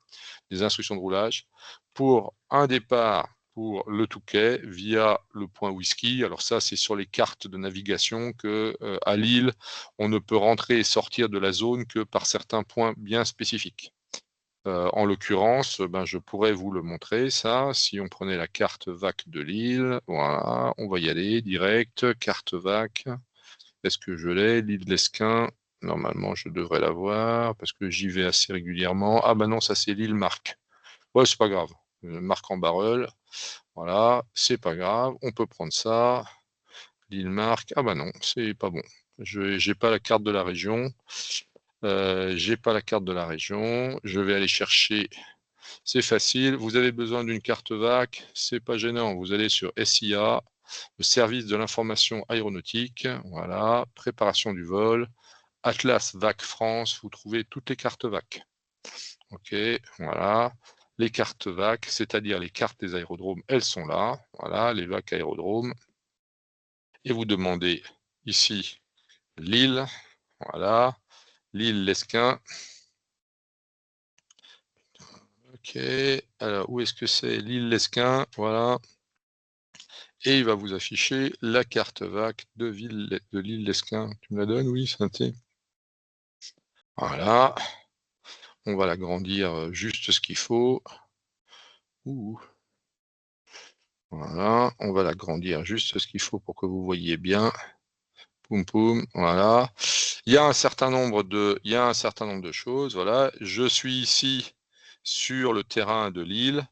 S1: des instructions de roulage, pour un départ pour Le Touquet via le point Whisky. Alors ça, c'est sur les cartes de navigation que à Lille, on ne peut rentrer et sortir de la zone que par certains points bien spécifiques. En l'occurrence, ben, je pourrais vous le montrer, ça, si on prenait la carte VAC de Lille. Voilà, on va y aller, direct, carte VAC. Est-ce que je l'ai? L'île d'Esquin, normalement, je devrais l'avoir, parce que j'y vais assez régulièrement. Ah ben non, ça c'est l'île Marc. Ouais, c'est pas grave. Marc en Barreul. Voilà, c'est pas grave. On peut prendre ça. L'île Marc. Ah ben non, c'est pas bon. Je n'ai pas la carte de la région. J'ai pas la carte de la région. Je vais aller chercher. C'est facile. Vous avez besoin d'une carte VAC. C'est pas gênant. Vous allez sur SIA, le service de l'information aéronautique. Voilà, préparation du vol. Atlas VAC France. Vous trouvez toutes les cartes VAC. Ok, voilà. Les cartes VAC, c'est-à-dire les cartes des aérodromes, elles sont là. Voilà, les VAC aérodromes. Et vous demandez ici Lille. Voilà. Lille Lesquin. Ok. Alors, où est-ce que c'est? Lille Lesquin. Voilà. Et il va vous afficher la carte VAC de l'île Lesquin. Tu me la donnes? Oui, Synthé. Voilà. On va l'agrandir juste ce qu'il faut. Ouh. Voilà. On va l'agrandir juste ce qu'il faut pour que vous voyez bien. Poum poum, voilà. Il y a un certain nombre de choses. Voilà, je suis ici sur le terrain de Lille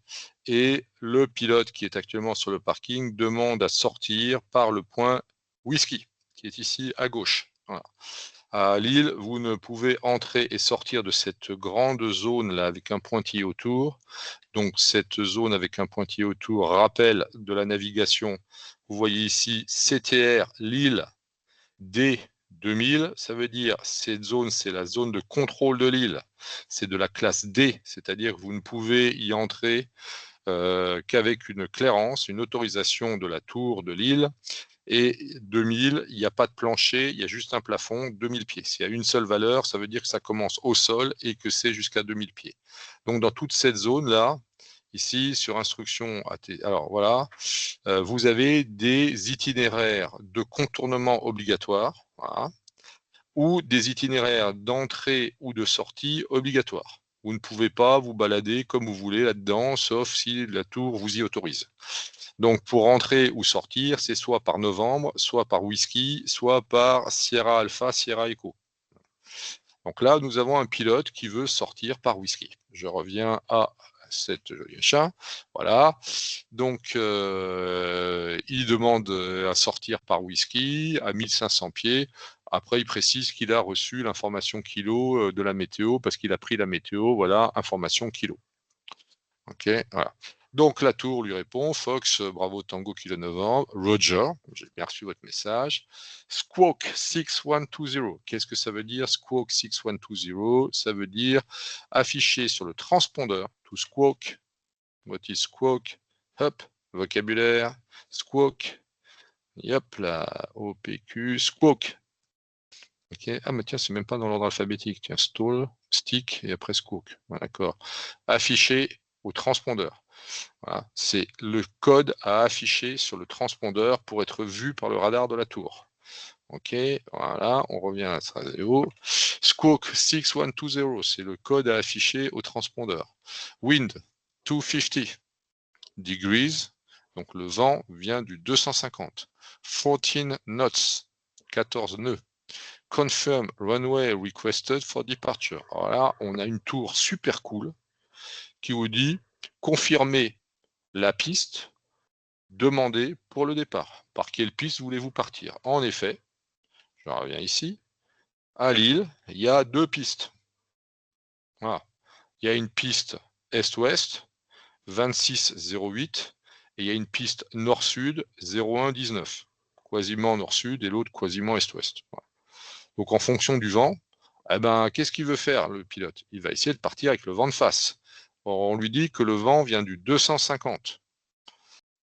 S1: et le pilote qui est actuellement sur le parking demande à sortir par le point whisky qui est ici à gauche. Voilà. À Lille, vous ne pouvez entrer et sortir de cette grande zone là avec un pointillé autour. Donc cette zone avec un pointillé autour rappelle de la navigation. Vous voyez ici CTR Lille D 2000, ça veut dire cette zone, c'est la zone de contrôle de l'île. C'est de la classe D, c'est-à-dire que vous ne pouvez y entrer qu'avec une clairance, une autorisation de la tour de l'île. Et 2000, il n'y a pas de plancher, il y a juste un plafond, 2000 pieds. S'il y a une seule valeur, ça veut dire que ça commence au sol et que c'est jusqu'à 2000 pieds. Donc dans toute cette zone-là, ici sur instruction alors voilà, vous avez des itinéraires de contournement obligatoires, voilà, ou des itinéraires d'entrée ou de sortie obligatoires. Vous ne pouvez pas vous balader comme vous voulez là-dedans, sauf si la tour vous y autorise. Donc pour entrer ou sortir, c'est soit par novembre, soit par whisky, soit par Sierra Alpha, Sierra Echo. Donc là, nous avons un pilote qui veut sortir par whisky. Je reviens à cette jolie chat. Voilà. Donc, il demande à sortir par whisky à 1500 pieds. Après, il précise qu'il a reçu l'information kilo de la météo parce qu'il a pris la météo. Voilà, information kilo. Ok, voilà. Donc la tour lui répond, Fox, bravo Tango Kilo Novembre, Roger, j'ai bien reçu votre message. Squawk 6120, qu'est-ce que ça veut dire Squawk 6120, ça veut dire afficher sur le transpondeur, to squawk, what is squawk, hop, vocabulaire, squawk, yep, la OPQ, squawk. Ok, ah mais tiens, c'est même pas dans l'ordre alphabétique, tiens, stall, stick et après squawk, d'accord. Afficher au transpondeur. Voilà. C'est le code à afficher sur le transpondeur pour être vu par le radar de la tour. Ok, voilà, on revient à Strazeo. Squawk 6120, c'est le code à afficher au transpondeur. Wind 250 degrees, donc le vent vient du 250. 14 knots, 14 nœuds. Confirm runway requested for departure. Alors là, on a une tour super cool qui vous dit confirmer la piste demandée pour le départ. Par quelle piste voulez-vous partir? En effet, je reviens ici, à Lille, il y a deux pistes. Voilà. Il y a une piste est-ouest, 2608, et il y a une piste nord-sud, 0119. Quasiment nord-sud et l'autre quasiment est-ouest. Voilà. Donc en fonction du vent, eh ben, qu'est-ce qu'il veut faire le pilote? Il va essayer de partir avec le vent de face. Or, on lui dit que le vent vient du 250.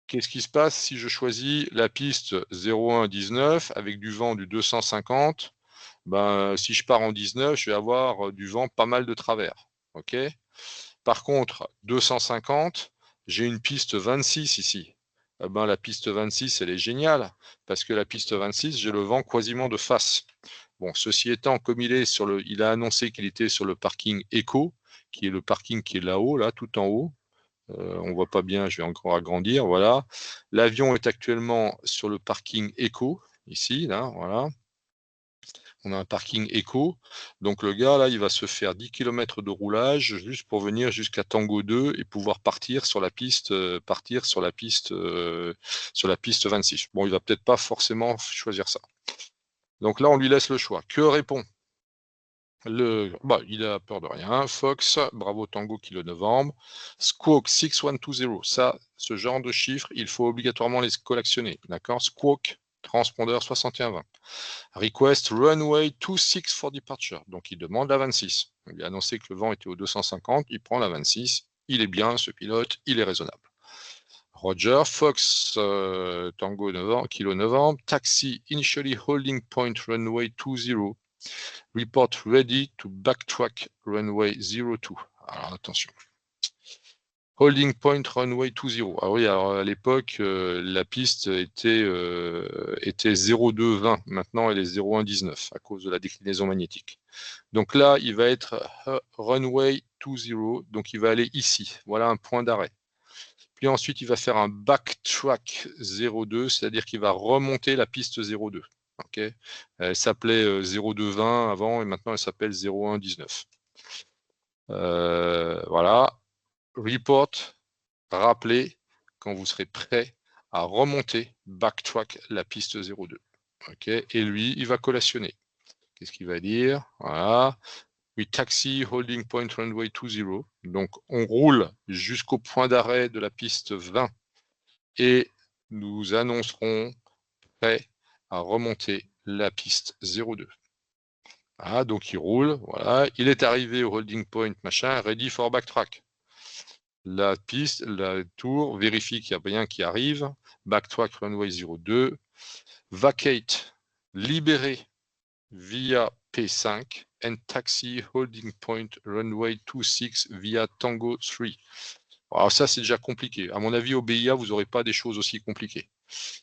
S1: Qu'est-ce qui se passe si je choisis la piste 0119 avec du vent du 250? Ben, si je pars en 19, je vais avoir du vent pas mal de travers. Ok. Par contre, 250, j'ai une piste 26 ici. Eh ben, la piste 26, elle est géniale parce que la piste 26, j'ai le vent quasiment de face. Bon, ceci étant, comme il a annoncé qu'il était sur le parking Echo, qui est le parking qui est là-haut, là, tout en haut. On voit pas bien, je vais encore agrandir, voilà. L'avion est actuellement sur le parking Echo, ici, là, voilà. On a un parking Echo, donc le gars, là, il va se faire 10 km de roulage juste pour venir jusqu'à Tango 2 et pouvoir partir sur la piste, sur la piste 26. Bon, il va peut-être pas forcément choisir ça. Donc là, on lui laisse le choix. Que répond il a peur de rien. Fox, bravo Tango Kilo Novembre. Squawk 6120, ça, ce genre de chiffres, il faut obligatoirement les collectionner. D'accord? Squawk, transpondeur 6120. Request runway 26 for departure. Donc il demande la 26. Il a annoncé que le vent était au 250, il prend la 26. Il est bien, ce pilote, il est raisonnable. Roger, Fox, Tango Novembre, Kilo Novembre, taxi initially holding point runway 20. Report ready to backtrack runway 02. Alors attention. Holding point runway 20. Ah oui, alors à l'époque, la piste était 0220. Maintenant, elle est 0119 à cause de la déclinaison magnétique. Donc là, il va être runway 20. Donc il va aller ici. Voilà un point d'arrêt. Puis ensuite, il va faire un backtrack 02, c'est-à-dire qu'il va remonter la piste 02. Ok, elle s'appelait 0220 avant et maintenant elle s'appelle 0119. Voilà. Report, rappelez quand vous serez prêt à remonter, backtrack la piste 02. Ok, et lui, il va collationner. Qu'est-ce qu'il va dire? Voilà. We taxi holding point runway 20. Donc, on roule jusqu'au point d'arrêt de la piste 20 et nous annoncerons prêt à remonter la piste 02. Ah, donc il roule, voilà. Il est arrivé au holding point, machin, ready for backtrack. La piste, la tour, vérifie qu'il n'y a rien qui arrive. Backtrack runway 02. Vacate, libéré via P5 and taxi holding point runway 26 via Tango 3. Alors ça, c'est déjà compliqué. À mon avis, au BIA, vous n'aurez pas des choses aussi compliquées.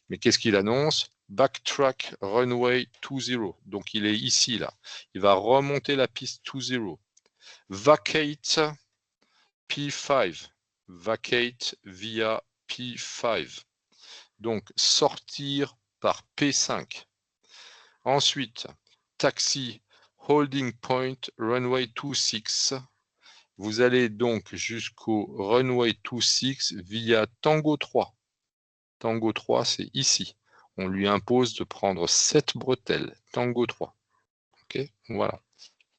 S1: Mais qu'est-ce qu'il annonce? Backtrack runway 20. Donc, il est ici, là. Il va remonter la piste 20. Vacate P5. Vacate via P5. Donc, sortir par P5. Ensuite, taxi holding point runway 26. Vous allez donc jusqu'au runway 26 via Tango 3. Tango 3, c'est ici. On lui impose de prendre 7 bretelles. Tango 3. Ok, voilà.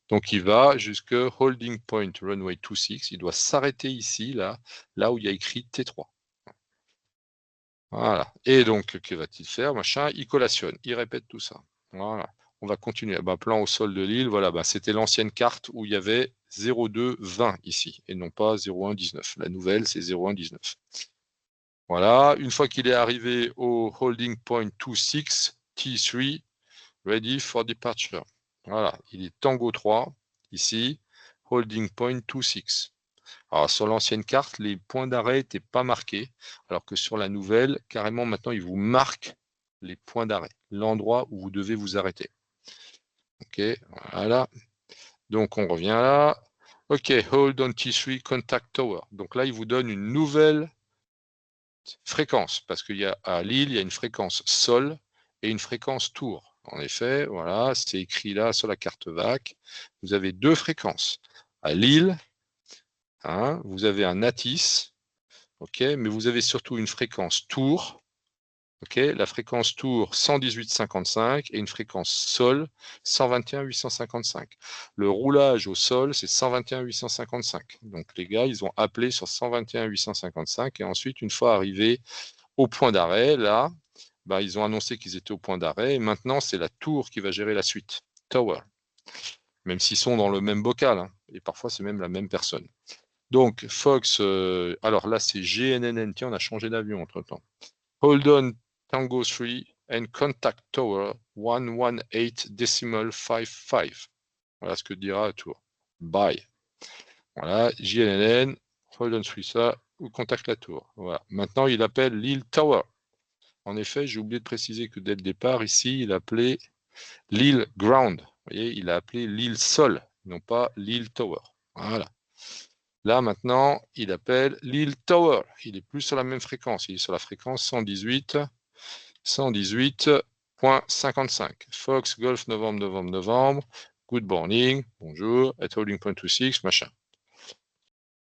S1: Donc il va jusque holding point runway 26. Il doit s'arrêter ici, là où il y a écrit T3. Voilà. Et donc, que va-t-il faire? Machin, il collationne, il répète tout ça. Voilà. On va continuer. Bah, plan au sol de l'île, voilà, bah, c'était l'ancienne carte où il y avait 0220 ici, et non pas 0119. La nouvelle, c'est 0119. Voilà. Une fois qu'il est arrivé au holding point 26, T3, ready for departure. Voilà. Il est Tango 3, ici, holding point 26. Alors, sur l'ancienne carte, les points d'arrêt n'étaient pas marqués, alors que sur la nouvelle, carrément, maintenant, il vous marque les points d'arrêt, l'endroit où vous devez vous arrêter. OK, voilà. Donc, on revient là. OK, hold on T3 contact tower. Donc là, il vous donne une nouvelle fréquence, parce qu'il y a à Lille, il y a une fréquence sol et une fréquence tour. En effet, voilà, c'est écrit là sur la carte VAC. Vous avez deux fréquences. À Lille, hein, vous avez un ATIS, ok, mais vous avez surtout une fréquence tour, ok, la fréquence tour 118,55 et une fréquence sol 121,855. Le roulage au sol, c'est 121,855. Donc les gars, ils ont appelé sur 121,855 et ensuite, une fois arrivés au point d'arrêt, là, bah, ils ont annoncé qu'ils étaient au point d'arrêt et maintenant, c'est la tour qui va gérer la suite, tower, même s'ils sont dans le même bocal, hein, et parfois, c'est même la même personne. Donc, Fox, alors là, c'est GNNN. Tiens, on a changé d'avion entre-temps. Hold on Tango 3 and contact tower 118.55. Voilà ce que dira la tour. Bye. Voilà, GNNN, hold on 3 ça, ou contact la tour. Voilà. Maintenant, il appelle l'île Tower. En effet, j'ai oublié de préciser que dès le départ, ici, il appelait l'île Ground. Vous voyez, il a appelé l'île Sol, non pas l'île Tower. Voilà. Là, maintenant, il appelle l'île Tower. Il est plus sur la même fréquence. Il est sur la fréquence 118.55. Fox, Golf, novembre. Good morning. Bonjour. At holding point 26, machin.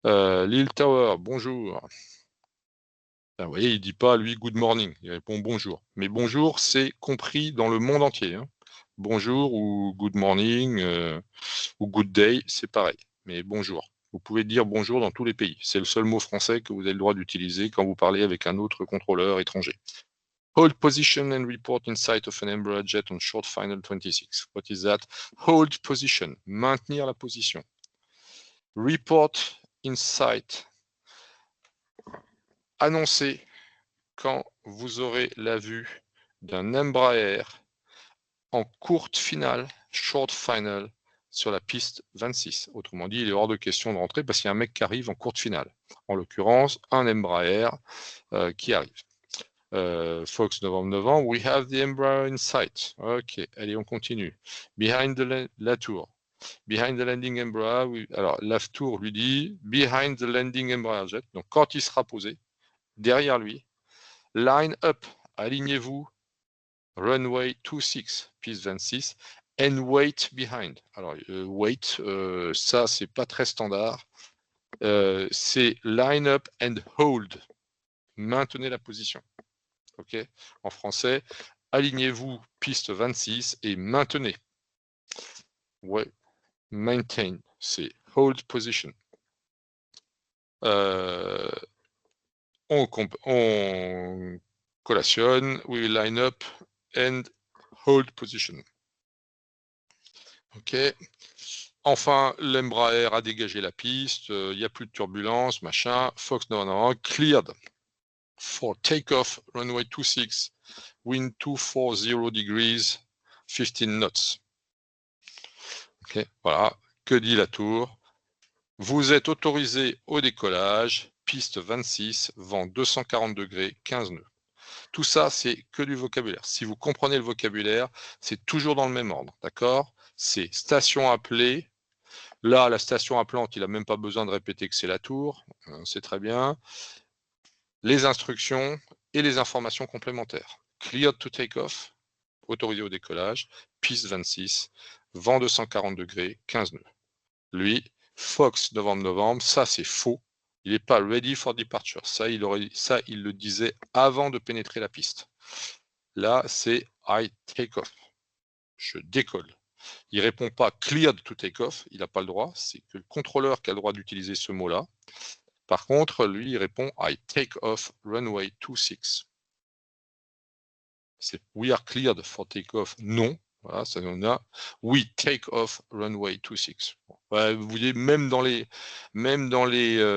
S1: L'île Tower, bonjour. Vous voyez, il ne dit pas, lui, good morning. Il répond bonjour. Mais bonjour, c'est compris dans le monde entier. Hein. Bonjour ou good morning ou good day, c'est pareil. Mais bonjour. Vous pouvez dire bonjour dans tous les pays. C'est le seul mot français que vous avez le droit d'utiliser quand vous parlez avec un autre contrôleur étranger. Hold position and report in sight of an Embraer jet on short final 26. What is that? Hold position. Maintenir la position. Report in sight. Annoncer quand vous aurez la vue d'un Embraer en courte finale, short final, sur la piste 26. Autrement dit, il est hors de question de rentrer parce qu'il y a un mec qui arrive en courte finale. En l'occurrence, un Embraer qui arrive. Fox, novembre, we have the Embraer in sight. Ok, allez, on continue. Behind la tour. Behind the landing Embraer. Alors, la tour lui dit behind the landing Embraer jet. Donc, quand il sera posé, derrière lui, line up, alignez-vous, runway 26, piste 26, and wait behind. Alors, wait, ça, c'est pas très standard. C'est line up and hold. Maintenez la position. OK? En français, alignez-vous, piste 26, et maintenez. Ouais, maintain, c'est hold position. On collationne, we line up and hold position. OK. Enfin, l'Embraer a dégagé la piste, il n'y a plus de turbulence, machin. Fox 911 cleared for takeoff, runway 26, wind 240 degrees, 15 knots. OK, voilà. Que dit la tour? Vous êtes autorisé au décollage, piste 26, vent 240 degrés, 15 nœuds. Tout ça, c'est que du vocabulaire. Si vous comprenez le vocabulaire, c'est toujours dans le même ordre, d'accord? C'est station appelée. Là, la station appelante, il n'a même pas besoin de répéter que c'est la tour, c'est très bien. Les instructions et les informations complémentaires. Cleared to take off, autorisé au décollage, piste 26, vent 240 degrés, 15 nœuds. Lui, Fox, novembre, ça c'est faux. Il n'est pas ready for departure. Ça, il le disait avant de pénétrer la piste. Là, c'est I take off. Je décolle. Il répond pas cleared to take off. Il n'a pas le droit. C'est que le contrôleur qui a le droit d'utiliser ce mot-là. Par contre, lui, il répond I take off runway 26. C'est we are cleared for take off. Non. Voilà, ça on a we take off runway 26. Ouais, vous voyez, même dans les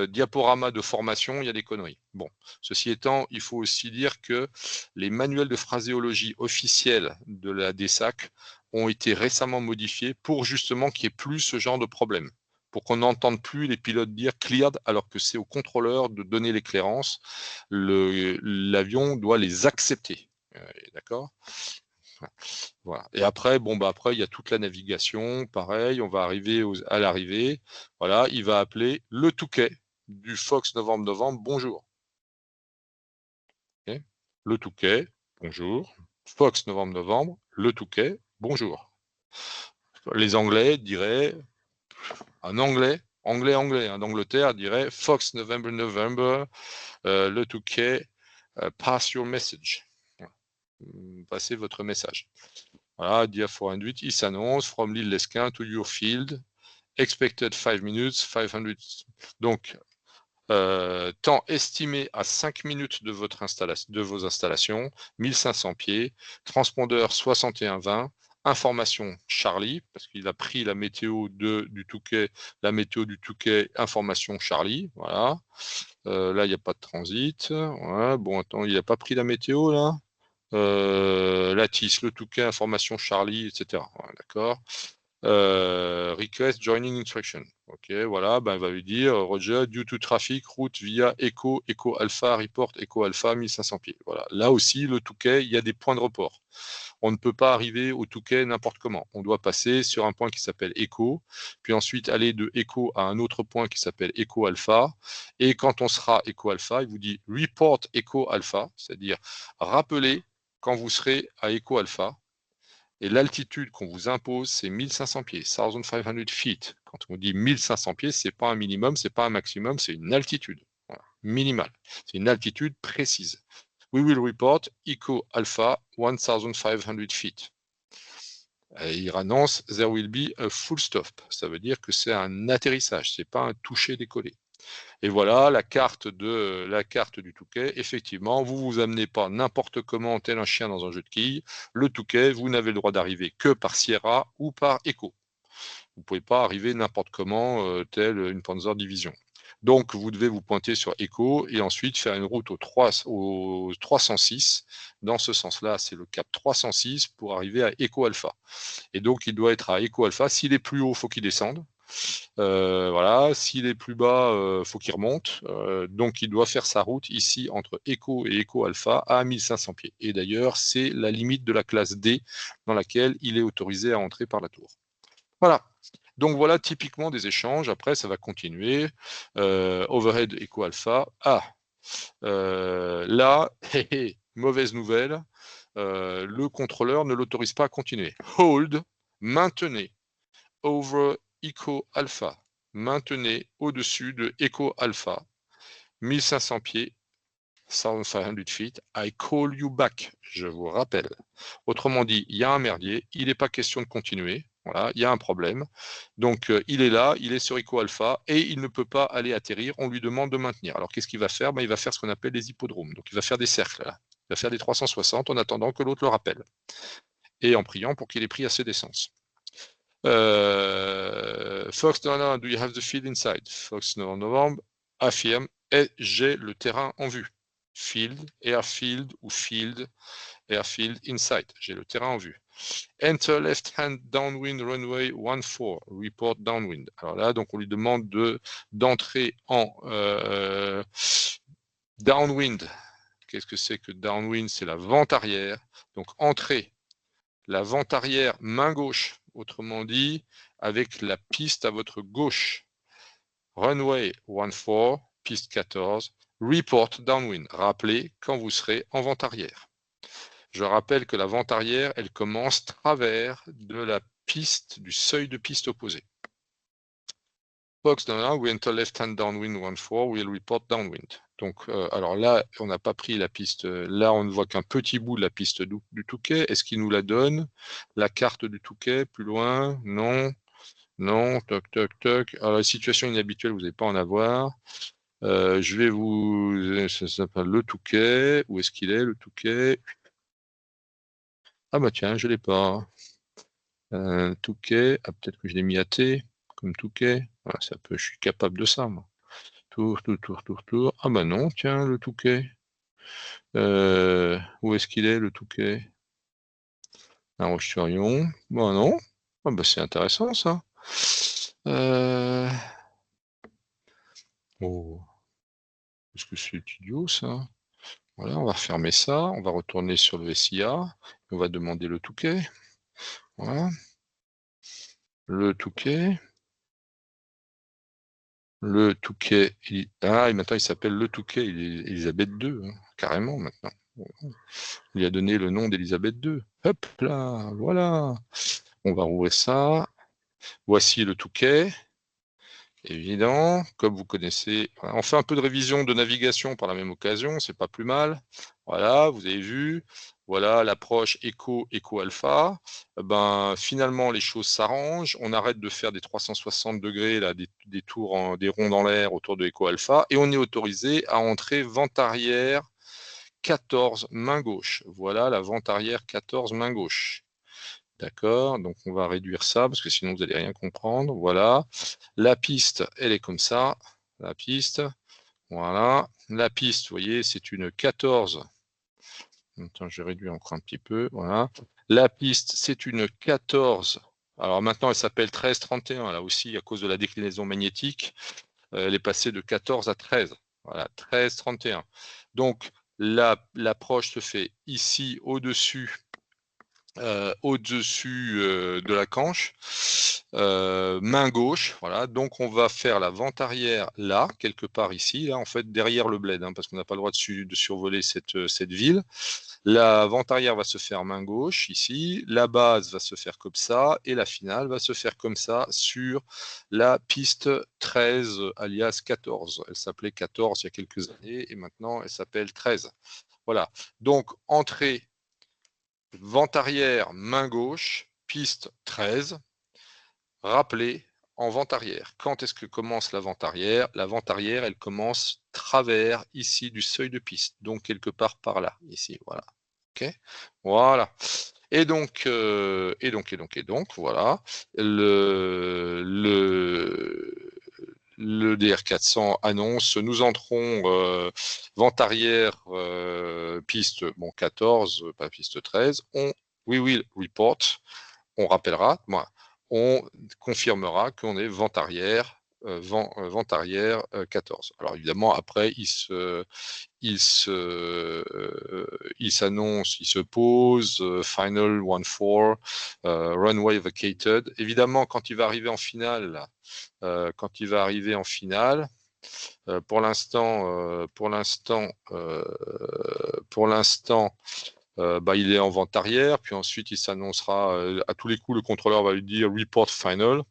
S1: diaporamas de formation, il y a des conneries. Bon, ceci étant, il faut aussi dire que les manuels de phraséologie officiels de la DSAC ont été récemment modifiés pour justement qu'il n'y ait plus ce genre de problème, pour qu'on n'entende plus les pilotes dire cleared alors que c'est au contrôleur de donner les clairances. L'avion doit les accepter. D'accord? Voilà. Et après, après, il y a toute la navigation. Pareil, on va arriver à l'arrivée. Voilà, il va appeler le Touquet du Fox novembre, bonjour. Okay. Le Touquet, bonjour. Fox novembre, le Touquet, bonjour. Les Anglais diraient, un Anglais d'Angleterre dirait Fox November, le Touquet, pass your message. Passez votre message. Voilà, Dia 408, il s'annonce, from l'île Lesquin to your field, expected 5 minutes, 500. Donc, temps estimé à 5 minutes de vos installations, 1500 pieds, transpondeur 6120, information Charlie, parce qu'il a pris la météo du Touquet, information Charlie, voilà. Là, il n'y a pas de transit. Ouais, bon, attends, il n'a pas pris la météo, là? Lattice, le Touquet, information Charlie, etc. Ouais, d'accord. Request joining instruction. Ok, voilà, ben, il va lui dire Roger, due to traffic, route via Echo Alpha, report Echo Alpha, 1500 pieds. Voilà. Là aussi, le Touquet, il y a des points de report. On ne peut pas arriver au Touquet n'importe comment. On doit passer sur un point qui s'appelle Echo, puis ensuite aller de Echo à un autre point qui s'appelle Echo Alpha. Et quand on sera Echo Alpha, il vous dit report Echo Alpha, c'est-à-dire rappelez quand vous serez à Echo Alpha. Et l'altitude qu'on vous impose, c'est 1500 pieds, 1500 feet. Quand on dit 1500 pieds, c'est pas un minimum, c'est pas un maximum, c'est une altitude minimale. C'est une altitude précise. We will report Echo Alpha 1500 feet. Et il annonce there will be a full stop. Ça veut dire que c'est un atterrissage, c'est pas un toucher-décoller. Et voilà la carte du Touquet. Effectivement, vous vous amenez pas n'importe comment tel un chien dans un jeu de quilles. Le Touquet, vous n'avez le droit d'arriver que par Sierra ou par Echo. Vous ne pouvez pas arriver n'importe comment tel une Panzer Division. Donc, vous devez vous pointer sur Echo et ensuite faire une route au 306. Dans ce sens-là, c'est le cap 306 pour arriver à Echo Alpha. Et donc, il doit être à Echo Alpha. S'il est plus haut, il faut qu'il descende. Voilà, s'il est plus bas, faut qu'il remonte. Donc, il doit faire sa route ici entre Echo et Echo Alpha à 1500 pieds. Et d'ailleurs, c'est la limite de la classe D dans laquelle il est autorisé à entrer par la tour. Voilà. Donc, voilà typiquement des échanges. Après, ça va continuer. Overhead Echo Alpha. Ah, là, mauvaise nouvelle. le contrôleur ne l'autorise pas à continuer. Hold, maintenez. Over Echo Alpha, maintenez au-dessus de Echo Alpha, 1500 pieds, 1500 feet, I call you back, je vous rappelle. Autrement dit, il y a un merdier, il n'est pas question de continuer, voilà, il y a un problème. Donc, il est là, il est sur Echo Alpha et il ne peut pas aller atterrir, on lui demande de maintenir. Alors, qu'est-ce qu'il va faire? Il va faire ce qu'on appelle des hippodromes, donc il va faire des cercles, là. Il va faire des 360 en attendant que l'autre le rappelle et en priant pour qu'il ait pris assez d'essence. Fox November, do you have the field inside? Fox November affirme, j'ai le terrain en vue. Field, airfield ou field, airfield inside. J'ai le terrain en vue. Enter left hand downwind runway 14, report downwind. Alors là, donc on lui demande d'entrer en downwind. Qu'est-ce que c'est que downwind? C'est la vente arrière. Donc entrée, la vente arrière main gauche, autrement dit, avec la piste à votre gauche. Runway 14, piste 14, report downwind. Rappelez quand vous serez en vente arrière. Je rappelle que la vente arrière, elle commence travers de la piste, du seuil de piste opposé. Fox, we enter left hand downwind 14, we'll report downwind. Donc, alors là, on n'a pas pris la piste. Là, on ne voit qu'un petit bout de la piste du Touquet. Est-ce qu'il nous la donne? La carte du Touquet, plus loin? Non. Non. Toc, toc, toc. Alors, la situation inhabituelle, vous n'allez pas en avoir. Je vais vous... Ça s'appelle le Touquet. Où est-ce qu'il est, le Touquet? Ah bah tiens, je ne l'ai pas. Touquet. Ah, peut-être que je l'ai mis à T, comme Touquet. Voilà, ça peut, je suis capable de ça, moi. Tour. Ah bah non, tiens, le Touquet. Où est-ce qu'il est, le Touquet? La Roche-sur-Yon. Bah non. Ah bah c'est intéressant, ça. Oh. Est-ce que c'est idiot, ça? Voilà, on va refermer ça. On va retourner sur le SIA. On va demander le Touquet. Voilà. Le Touquet. Le Touquet. Ah, et maintenant, il s'appelle le Touquet Elisabeth II, hein, carrément, maintenant. Il lui a donné le nom d'Elisabeth II. Hop là, voilà. On va rouvrir ça. Voici le Touquet. Évident, comme vous connaissez. On fait un peu de révision de navigation par la même occasion, c'est pas plus mal. Voilà, vous avez vu. Voilà l'approche Echo Alpha. Ben, finalement, les choses s'arrangent. On arrête de faire des 360 degrés, là, des tours, des ronds dans l'air autour de Echo Alpha, et on est autorisé à entrer vente arrière 14 main gauche. Voilà la vente arrière 14 main gauche. D'accord, donc on va réduire ça parce que sinon vous n'allez rien comprendre. Voilà, la piste, elle est comme ça. La piste, voilà. La piste, vous voyez, c'est une 14. Attends, je réduis encore un petit peu. Voilà. La piste, c'est une 14. Alors maintenant, elle s'appelle 13-31. Là aussi, à cause de la déclinaison magnétique, elle est passée de 14 à 13. Voilà, 13-31. Donc, l'approche se fait ici au-dessus de la canche, main gauche, voilà. Donc on va faire la vente arrière là, quelque part ici, là en fait derrière le bled, hein, parce qu'on n'a pas le droit de survoler cette ville. La vente arrière va se faire main gauche ici, la base va se faire comme ça et la finale va se faire comme ça sur la piste 13 alias 14. Elle s'appelait 14 il y a quelques années et maintenant elle s'appelle 13. Voilà, donc entrée vente arrière, main gauche, piste 13. Rappelez, en vente arrière. Quand est-ce que commence la vente arrière? La vente arrière, elle commence travers ici du seuil de piste. Donc quelque part par là, ici, voilà. Ok, voilà. Et donc, voilà. Le DR400 annonce, nous entrons vente arrière, piste 14, pas piste 13. We will report, on rappellera, on confirmera qu'on est vente arrière, vente arrière 14. Alors évidemment, après, il s'annonce, il se pose, final 1-4, runway vacated. Évidemment, quand il va arriver en finale, pour l'instant, il est en vente arrière, puis ensuite il s'annoncera, à tous les coups, le contrôleur va lui dire report final.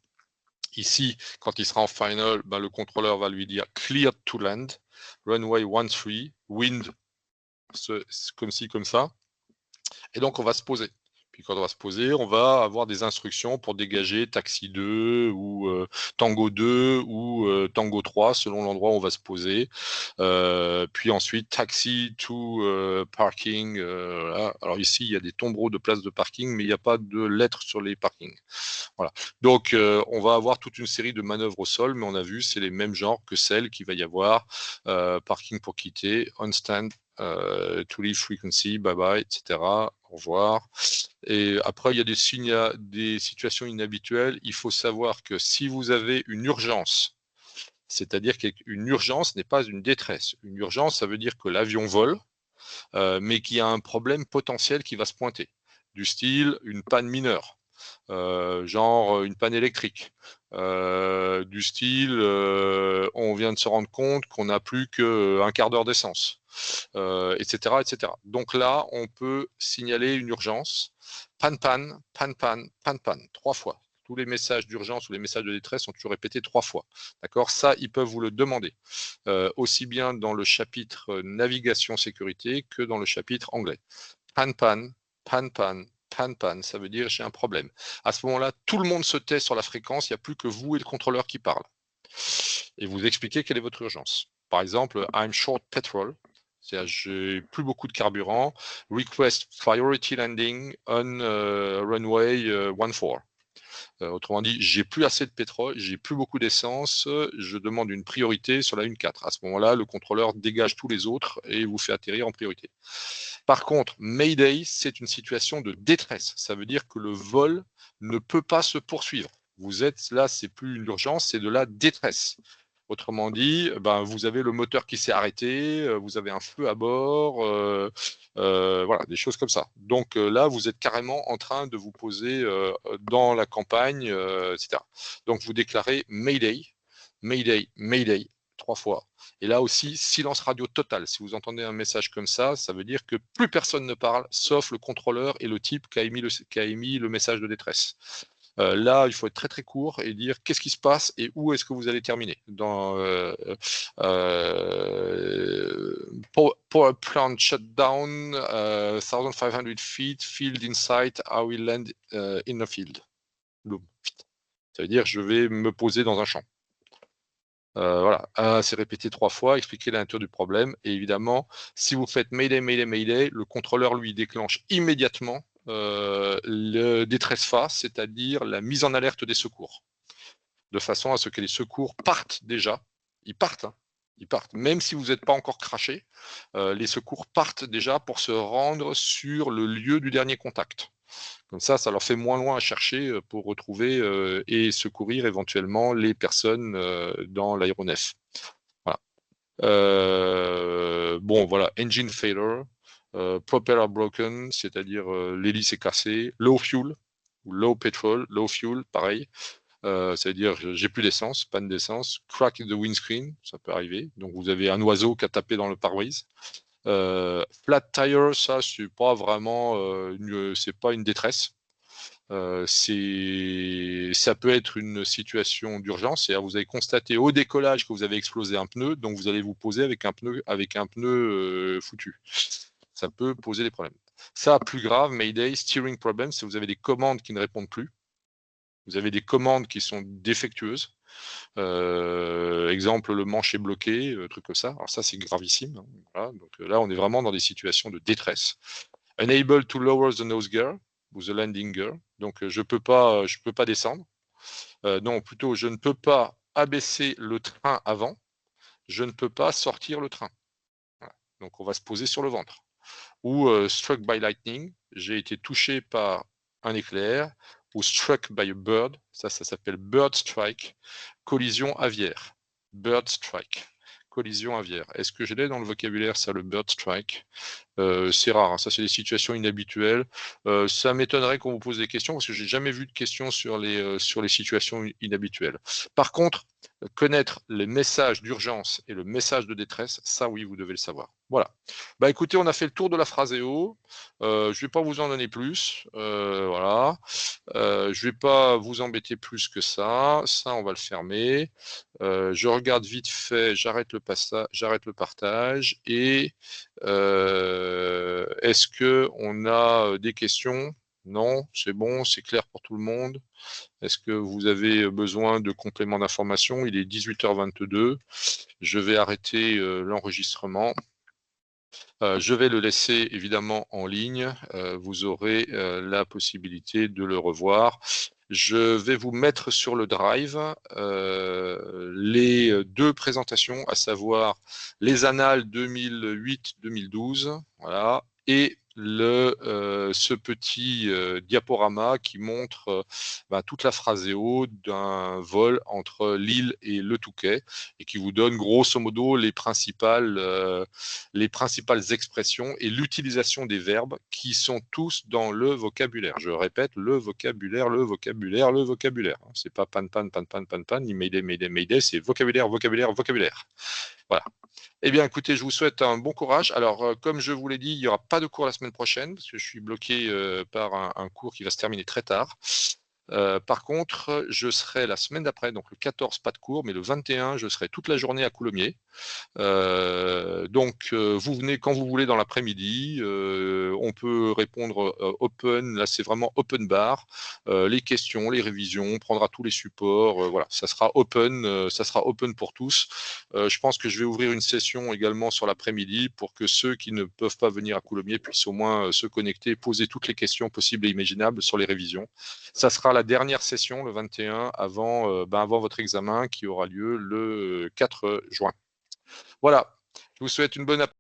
S1: Ici, quand il sera en final, le contrôleur va lui dire clear to land, runway 13, wind, comme ci, comme ça. Et donc, on va se poser. Puis quand on va se poser, on va avoir des instructions pour dégager taxi 2 ou Tango 2 ou Tango 3 selon l'endroit où on va se poser. Puis ensuite, taxi to parking. Voilà. Alors ici, il y a des tombereaux de places de parking, mais il n'y a pas de lettres sur les parkings. Voilà. Donc, on va avoir toute une série de manœuvres au sol, mais on a vu, c'est les mêmes genres que celles qu'il va y avoir. Parking pour quitter, on stand, to leave frequency, bye bye, etc. Au revoir. Et après, il y a des situations inhabituelles. Il faut savoir que si vous avez une urgence, c'est-à-dire qu'une urgence n'est pas une détresse. Une urgence, ça veut dire que l'avion vole, mais qu'il y a un problème potentiel qui va se pointer, du style une panne mineure. Genre une panne électrique, du style on vient de se rendre compte qu'on n'a plus qu'un quart d'heure d'essence, etc., etc. Donc là, on peut signaler une urgence, panne, panne, panne, panne, panne, panne, 3 fois. Tous les messages d'urgence ou les messages de détresse sont toujours répétés 3 fois. D'accord? Ça, ils peuvent vous le demander, aussi bien dans le chapitre navigation sécurité que dans le chapitre anglais. Panne, panne, panne, panne, panne, panne, ça veut dire j'ai un problème. À ce moment-là, tout le monde se tait sur la fréquence, il n'y a plus que vous et le contrôleur qui parlent. Et vous expliquez quelle est votre urgence. Par exemple, I'm short petrol, c'est-à-dire j'ai plus beaucoup de carburant, request priority landing on runway 14. Autrement dit, j'ai plus assez de pétrole, j'ai plus beaucoup d'essence, je demande une priorité sur la 1.4. À ce moment-là, le contrôleur dégage tous les autres et vous fait atterrir en priorité. Par contre, Mayday, c'est une situation de détresse. Ça veut dire que le vol ne peut pas se poursuivre. Vous êtes là, c'est plus une urgence, c'est de la détresse. Autrement dit, vous avez le moteur qui s'est arrêté, vous avez un feu à bord, voilà, des choses comme ça. Donc là, vous êtes carrément en train de vous poser dans la campagne, etc. Donc vous déclarez Mayday, Mayday, Mayday, 3 fois. Et là aussi, silence radio total. Si vous entendez un message comme ça veut dire que plus personne ne parle, sauf le contrôleur et le type qui a émis le message de détresse. Là, il faut être très très court et dire qu'est-ce qui se passe et où est-ce que vous allez terminer. Dans power plant shutdown, 1500 feet, field in sight, I will land in a field. Ça veut dire je vais me poser dans un champ. Voilà, c'est répété 3 fois, expliquer la nature du problème. Et évidemment, si vous faites Mayday, Mayday, Mayday, le contrôleur lui déclenche immédiatement le détresse phase, c'est-à-dire la mise en alerte des secours, de façon à ce que les secours partent déjà. Ils partent, hein. Ils partent. Même si vous n'êtes pas encore craché, les secours partent déjà pour se rendre sur le lieu du dernier contact. Comme ça leur fait moins loin à chercher pour retrouver et secourir éventuellement les personnes dans l'aéronef. Voilà. Bon, voilà, engine failure, propeller broken, c'est-à-dire l'hélice est cassée, low fuel, ou low petrol, low fuel, pareil. Ça veut dire j'ai plus d'essence, panne d'essence, crack the windscreen, ça peut arriver. Donc vous avez un oiseau qui a tapé dans le pare-brise. Flat tire, ça c'est pas vraiment, c'est pas une détresse. Ça peut être une situation d'urgence, c'est-à-dire vous avez constaté au décollage que vous avez explosé un pneu, donc vous allez vous poser avec un pneu foutu. Ça peut poser des problèmes. Ça, plus grave, Mayday, steering problem, c'est vous avez des commandes qui ne répondent plus. Vous avez des commandes qui sont défectueuses. Exemple, le manche est bloqué, truc comme ça. Alors ça, c'est gravissime. Hein. Voilà. Donc là, on est vraiment dans des situations de détresse. Unable to lower the nose gear ou the landing gear. Donc je peux pas descendre. Non, plutôt, je ne peux pas abaisser le train avant. Je ne peux pas sortir le train. Voilà. Donc on va se poser sur le ventre. Ou struck by lightning. J'ai été touché par un éclair. Ou struck by a bird. Ça s'appelle bird strike. Collision aviaire. Bird strike. Collision aviaire. Est-ce que je l'ai dans le vocabulaire, ça, le bird strike? C'est rare, hein. Ça c'est des situations inhabituelles. Ça m'étonnerait qu'on vous pose des questions parce que j'ai jamais vu de questions sur les situations inhabituelles. Par contre, Connaître les messages d'urgence et le message de détresse, ça oui, vous devez le savoir. Voilà. Bah écoutez, on a fait le tour de la phraséo. Je ne vais pas vous en donner plus. Voilà. Je ne vais pas vous embêter plus que ça. Ça, on va le fermer. Je regarde vite fait, j'arrête le partage. Et est-ce qu'on a des questions? Non, c'est bon, c'est clair pour tout le monde. Est-ce que vous avez besoin de compléments d'information? Il est 18h22. Je vais arrêter l'enregistrement. Je vais le laisser évidemment en ligne. Vous aurez la possibilité de le revoir. Je vais vous mettre sur le drive les deux présentations, à savoir les annales 2008-2012, voilà, et ce petit diaporama qui montre toute la phraséo d'un vol entre Lille et Le Touquet et qui vous donne grosso modo les principales expressions et l'utilisation des verbes qui sont tous dans le vocabulaire. Je répète, le vocabulaire, le vocabulaire, le vocabulaire. C'est pas pan, pan, pan, pan, pan, pan, ni mayday, mayday, mayday, c'est vocabulaire, vocabulaire, vocabulaire. Voilà. Eh bien, écoutez, je vous souhaite un bon courage. Alors, comme je vous l'ai dit, il n'y aura pas de cours la semaine prochaine parce que je suis bloqué par un cours qui va se terminer très tard. Par contre, je serai la semaine d'après, donc le 14, pas de cours, mais le 21, je serai toute la journée à Coulommiers. Donc, vous venez quand vous voulez dans l'après-midi. On peut répondre open. Là, c'est vraiment open bar. Les questions, les révisions, on prendra tous les supports. Voilà, ça sera open pour tous. Je pense que je vais ouvrir une session également sur l'après-midi pour que ceux qui ne peuvent pas venir à Coulommiers puissent au moins se connecter, poser toutes les questions possibles et imaginables sur les révisions. Ça sera la dernière session, le 21, avant votre examen qui aura lieu le 4 juin. Voilà, je vous souhaite une bonne après-midi.